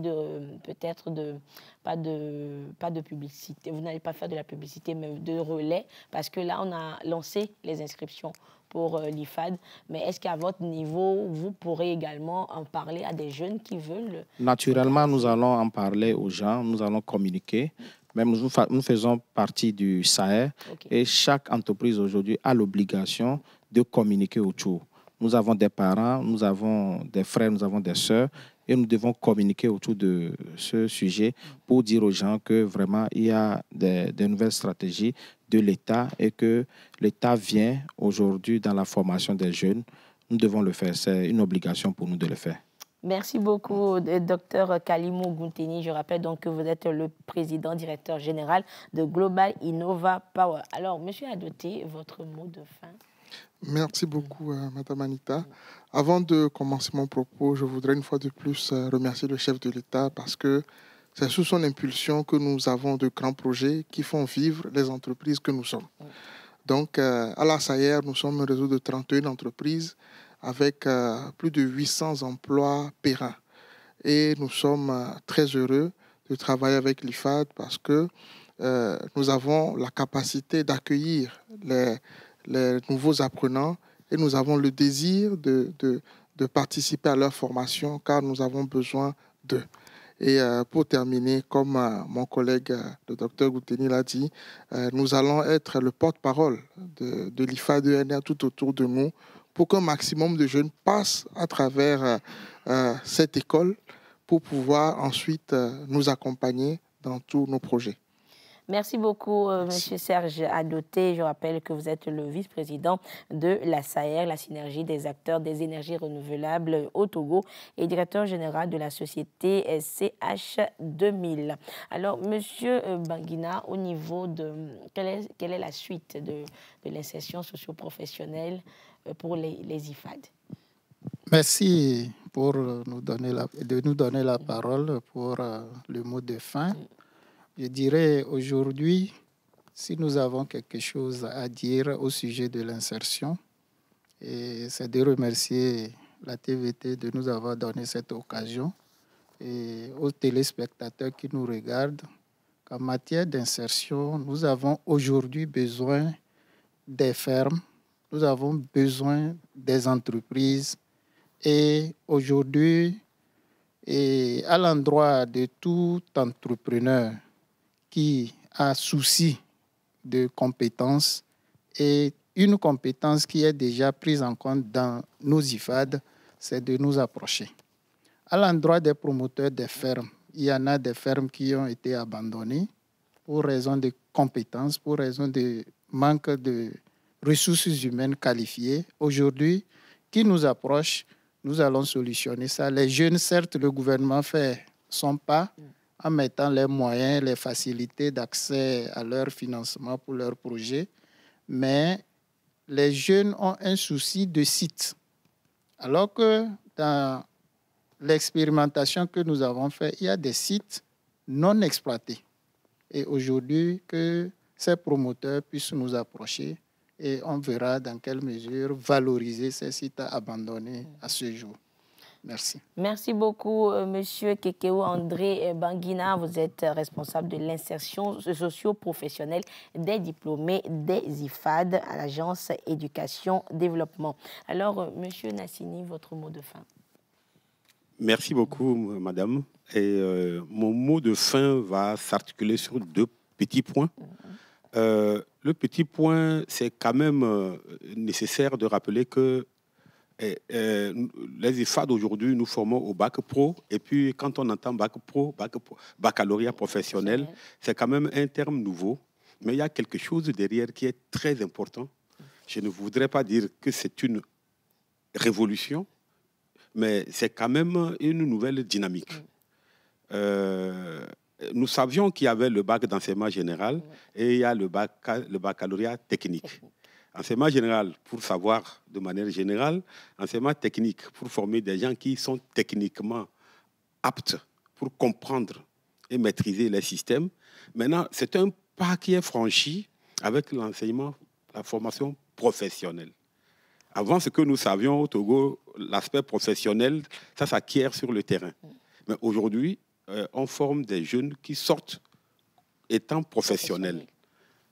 pas de publicité, vous n'allez pas faire de la publicité, mais de relais, parce que là, on a lancé les inscriptions pour l'IFAD, mais est-ce qu'à votre niveau, vous pourrez également en parler à des jeunes qui veulent? Naturellement, nous allons en parler aux gens, nous allons communiquer. Même nous faisons partie du SAER et chaque entreprise aujourd'hui a l'obligation de communiquer autour. Nous avons des parents, nous avons des frères, nous avons des sœurs et nous devons communiquer autour de ce sujet pour dire aux gens que vraiment il y a des nouvelles stratégies de l'État et que l'État vient aujourd'hui dans la formation des jeunes. Nous devons le faire, c'est une obligation pour nous de le faire. Merci beaucoup, Dr Kalimou Gounteni. Je rappelle donc que vous êtes le président directeur général de Global Innova Power. Alors, Monsieur Adoté, votre mot de fin. Merci beaucoup, Madame Anita. Avant de commencer mon propos, je voudrais une fois de plus remercier le chef de l'État parce que c'est sous son impulsion que nous avons de grands projets qui font vivre les entreprises que nous sommes. Donc, à la SAER, nous sommes un réseau de 31 entreprises avec plus de 800 emplois pérennes. Et nous sommes très heureux de travailler avec l'IFAD parce que nous avons la capacité d'accueillir les nouveaux apprenants et nous avons le désir de participer à leur formation car nous avons besoin d'eux. Et pour terminer, comme mon collègue, le docteur Gounteni l'a dit, nous allons être le porte-parole de l'IFAD-ENR tout autour de nous pour qu'un maximum de jeunes passent à travers cette école pour pouvoir ensuite nous accompagner dans tous nos projets. Merci beaucoup, Monsieur Serge Adoté. Je rappelle que vous êtes le vice-président de la SAER, la synergie des acteurs des énergies renouvelables au Togo, et directeur général de la société CH2000. Alors, Monsieur Banguina, au niveau de... Quelle est la suite de l'insertion socio-professionnelle pour les IFAD? Merci pour de nous donner la parole pour le mot de fin. Je dirais aujourd'hui, si nous avons quelque chose à dire au sujet de l'insertion, c'est de remercier la TVT de nous avoir donné cette occasion et aux téléspectateurs qui nous regardent qu'en matière d'insertion, nous avons aujourd'hui besoin des fermes, nous avons besoin des entreprises et aujourd'hui, à l'endroit de tout entrepreneur qui a souci de compétences et une compétence qui est déjà prise en compte dans nos IFAD, c'est de nous approcher. À l'endroit des promoteurs des fermes, il y en a des fermes qui ont été abandonnées pour raison de compétences, pour raison de manque de ressources humaines qualifiées. Aujourd'hui, qui nous approche, nous allons solutionner ça. Les jeunes, certes, le gouvernement fait son pas, en mettant les moyens, les facilités d'accès à leur financement pour leurs projets. Mais les jeunes ont un souci de site. Alors que dans l'expérimentation que nous avons faite, il y a des sites non exploités. Et aujourd'hui, que ces promoteurs puissent nous approcher et on verra dans quelle mesure valoriser ces sites abandonnés à ce jour. Merci. Merci beaucoup, Monsieur Kekeo André Banguina. Vous êtes responsable de l'insertion socio-professionnelle des diplômés des IFAD à l'Agence Éducation Développement. Alors, Monsieur Nassini, votre mot de fin. Merci beaucoup, Madame. Et mon mot de fin va s'articuler sur deux petits points. Le petit point, c'est quand même nécessaire de rappeler que les IFAD aujourd'hui, nous formons au bac pro. Et puis, quand on entend bac pro, baccalauréat professionnel, c'est quand même un terme nouveau. Mais il y a quelque chose derrière qui est très important. Je ne voudrais pas dire que c'est une révolution, mais c'est quand même une nouvelle dynamique. Nous savions qu'il y avait le bac d'enseignement général et il y a le baccalauréat technique. Enseignement général, pour savoir de manière générale, enseignement technique, pour former des gens qui sont techniquement aptes pour comprendre et maîtriser les systèmes. Maintenant, c'est un pas qui est franchi avec l'enseignement, la formation professionnelle. Avant, ce que nous savions au Togo, l'aspect professionnel, ça s'acquiert sur le terrain. Mais aujourd'hui, on forme des jeunes qui sortent étant professionnels.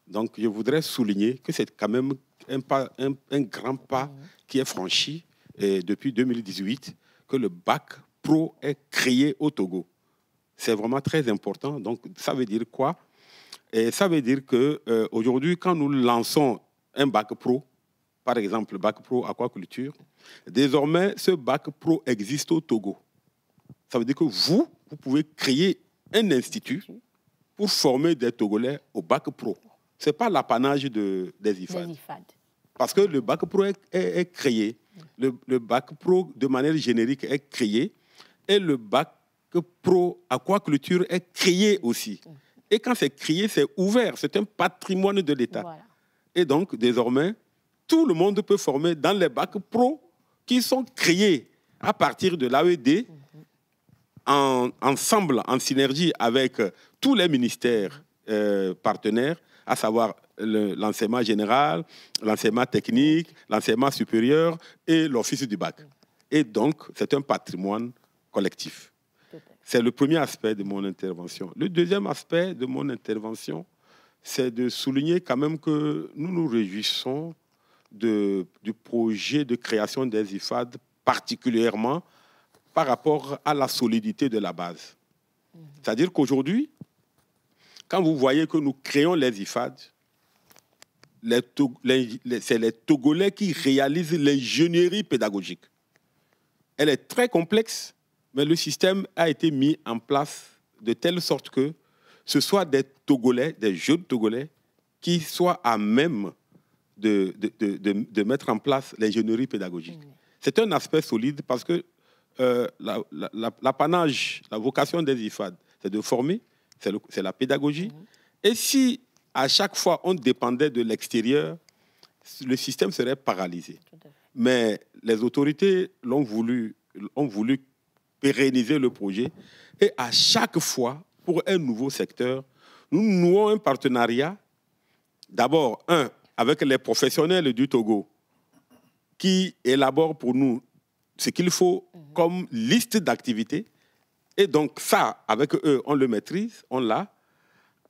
Donc, je voudrais souligner que c'est quand même un grand pas qui est franchi depuis 2018, que le bac pro est créé au Togo. C'est vraiment très important. Donc, ça veut dire quoi? Et ça veut dire qu'aujourd'hui, quand nous lançons un bac pro, par exemple le bac pro aquaculture, désormais, ce bac pro existe au Togo. ça veut dire que vous pouvez créer un institut pour former des Togolais au bac pro. Ce n'est pas l'apanage des IFAD. Parce que le bac pro est créé. Le bac pro, de manière générique, est créé. Et le bac pro aquaculture est créé aussi. Et quand c'est créé, c'est ouvert. C'est un patrimoine de l'État. Voilà. Et donc, désormais, tout le monde peut former dans les bacs pro qui sont créés à partir de l'AED, ensemble, en synergie avec tous les ministères partenaires, à savoir l'enseignement général, l'enseignement technique, l'enseignement supérieur et l'office du bac. Et donc, c'est un patrimoine collectif. C'est le premier aspect de mon intervention. Le deuxième aspect de mon intervention, c'est de souligner quand même que nous nous réjouissons du projet de création des IFAD, particulièrement par rapport à la solidité de la base. C'est-à-dire qu'aujourd'hui, quand vous voyez que nous créons les IFAD, c'est les Togolais qui réalisent l'ingénierie pédagogique. Elle est très complexe, mais le système a été mis en place de telle sorte que ce soit des Togolais, des jeunes Togolais, qui soient à même de mettre en place l'ingénierie pédagogique. C'est un aspect solide parce que l'apanage, la vocation des IFAD, c'est de former, c'est la pédagogie. Et si à chaque fois on dépendait de l'extérieur, le système serait paralysé. Mais les autorités ont voulu pérenniser le projet. Et à chaque fois, pour un nouveau secteur, nous nouons un partenariat, d'abord, avec les professionnels du Togo, qui élaborent pour nous ce qu'il faut comme liste d'activités. Et donc ça, avec eux, on le maîtrise, on l'a,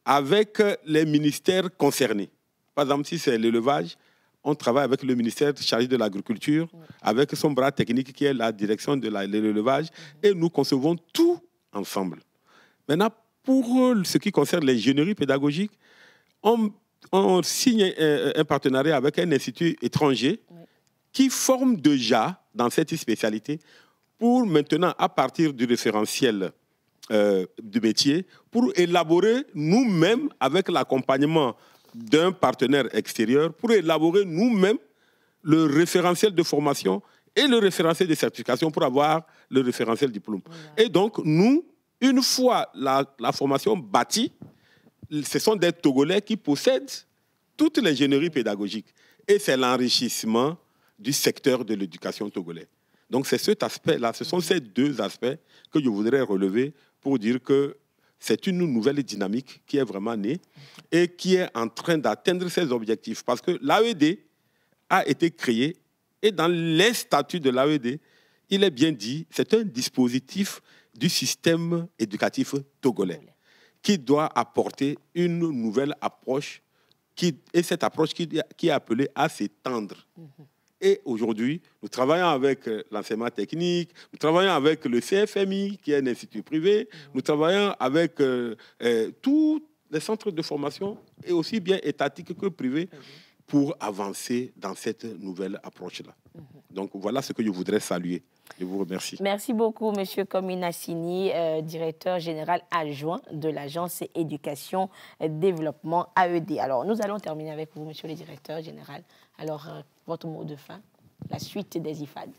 avec les ministères concernés. Par exemple, si c'est l'élevage, on travaille avec le ministère chargé de l'agriculture, avec son bras technique qui est la direction de l'élevage, et nous concevons tout ensemble. Maintenant, pour ce qui concerne l'ingénierie pédagogique, on signe un partenariat avec un institut étranger qui forme déjà dans cette spécialité pour maintenant, à partir du référentiel du métier, pour élaborer nous-mêmes, avec l'accompagnement d'un partenaire extérieur, pour élaborer nous-mêmes le référentiel de formation et le référentiel de certification pour avoir le référentiel diplôme. Et donc, nous, une fois la formation bâtie, ce sont des Togolais qui possèdent toute l'ingénierie pédagogique. Et c'est l'enrichissement du secteur de l'éducation togolais. Donc, c'est cet aspect-là, ce sont ces deux aspects que je voudrais relever pour dire que c'est une nouvelle dynamique qui est vraiment née et qui est en train d'atteindre ses objectifs. Parce que l'AED a été créé et dans les statuts de l'AED, il est bien dit, c'est un dispositif du système éducatif togolais qui doit apporter une nouvelle approche et cette approche qui est appelée à s'étendre. Et aujourd'hui, nous travaillons avec l'enseignement technique, nous travaillons avec le CFMI, qui est un institut privé, nous travaillons avec tous les centres de formation, et aussi bien étatiques que privés, pour avancer dans cette nouvelle approche-là. Donc voilà ce que je voudrais saluer. Je vous remercie. Merci beaucoup, M. Kominassini, directeur général adjoint de l'Agence Éducation et Développement AED. Alors, nous allons terminer avec vous, M. le directeur général. Alors, votre mot de fin, la suite des IFAD.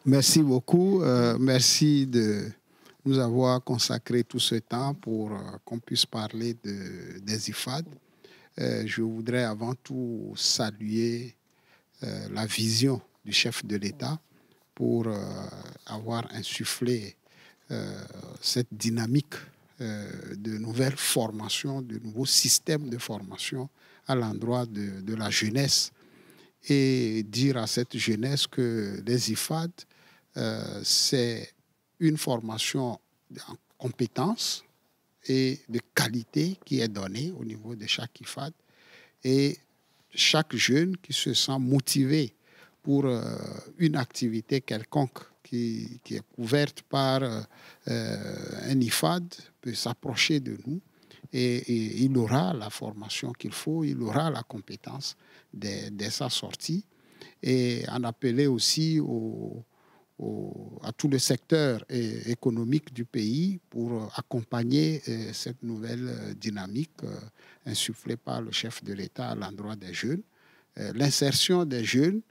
Merci beaucoup. Merci de nous avoir consacré tout ce temps pour qu'on puisse parler des IFAD. Je voudrais avant tout saluer la vision du chef de l'État pour avoir insufflé cette dynamique de nouvelles formations, de nouveaux systèmes de formation à l'endroit de la jeunesse et dire à cette jeunesse que les IFAD, c'est une formation en compétences et de qualité qui est donnée au niveau de chaque IFAD et chaque jeune qui se sent motivé pour une activité quelconque qui est couverte par un IFAD peut s'approcher de nous et il aura la formation qu'il faut, il aura la compétence dès sa sortie. Et en appeler aussi aux à tout le secteur économique du pays pour accompagner cette nouvelle dynamique insufflée par le chef de l'État à l'endroit des jeunes. L'insertion des jeunes,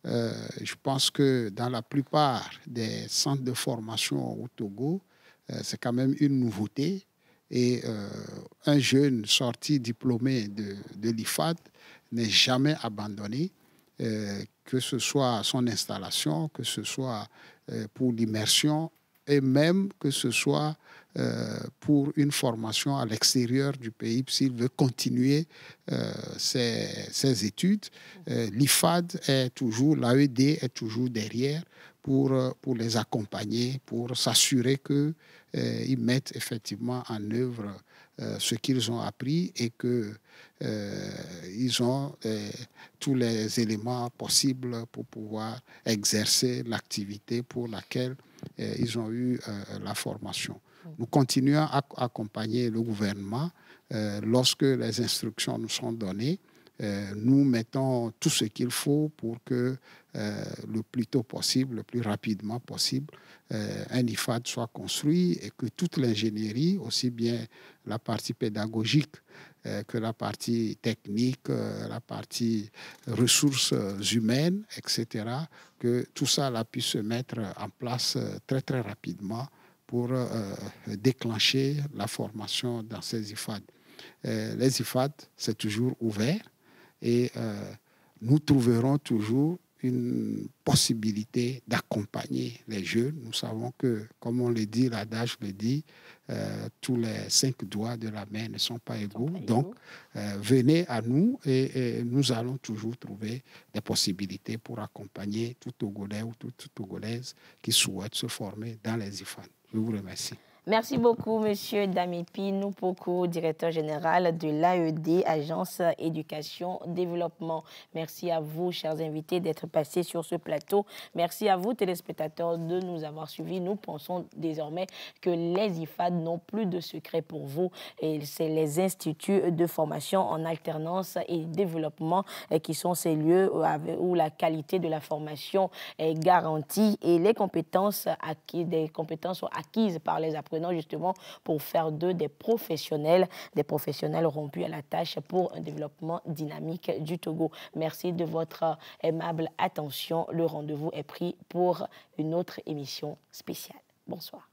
je pense que dans la plupart des centres de formation au Togo, c'est quand même une nouveauté. Et un jeune sorti diplômé de l'IFAD n'est jamais abandonné, que ce soit son installation, que ce soit pour l'immersion et même que ce soit pour une formation à l'extérieur du pays, s'il veut continuer ses études. L'IFAD est toujours, l'AED est toujours derrière pour les accompagner, pour s'assurer qu'ils mettent effectivement en œuvre ce qu'ils ont appris et qu'ils ont tous les éléments possibles pour pouvoir exercer l'activité pour laquelle ils ont eu la formation. Nous continuons à accompagner le gouvernement lorsque les instructions nous sont données. Nous mettons tout ce qu'il faut pour que le plus tôt possible, le plus rapidement possible, un IFAD soit construit et que toute l'ingénierie, aussi bien la partie pédagogique que la partie technique, la partie ressources humaines, etc., que tout ça là, puisse se mettre en place très, très rapidement pour déclencher la formation dans ces IFAD. Les IFAD, c'est toujours ouvert et nous trouverons toujours une possibilité d'accompagner les jeunes. Nous savons que, comme on le dit, l'adage le dit, tous les 5 doigts de la main ne sont pas égaux. Donc, venez à nous et nous allons toujours trouver des possibilités pour accompagner tout Togolais ou toute Togolaise qui souhaite se former dans les IFAD. Je vous remercie. Merci beaucoup, Monsieur Damipi Noupoko, directeur général de l'AED, Agence Éducation Développement. Merci à vous, chers invités, d'être passés sur ce plateau. Merci à vous, téléspectateurs, de nous avoir suivis. Nous pensons désormais que les IFAD n'ont plus de secret pour vous. Et c'est les instituts de formation en alternance et développement qui sont ces lieux où la qualité de la formation est garantie et les compétences sont acquises par les apprenants justement pour faire d'eux des professionnels rompus à la tâche pour un développement dynamique du Togo. Merci de votre aimable attention. Le rendez-vous est pris pour une autre émission spéciale. Bonsoir.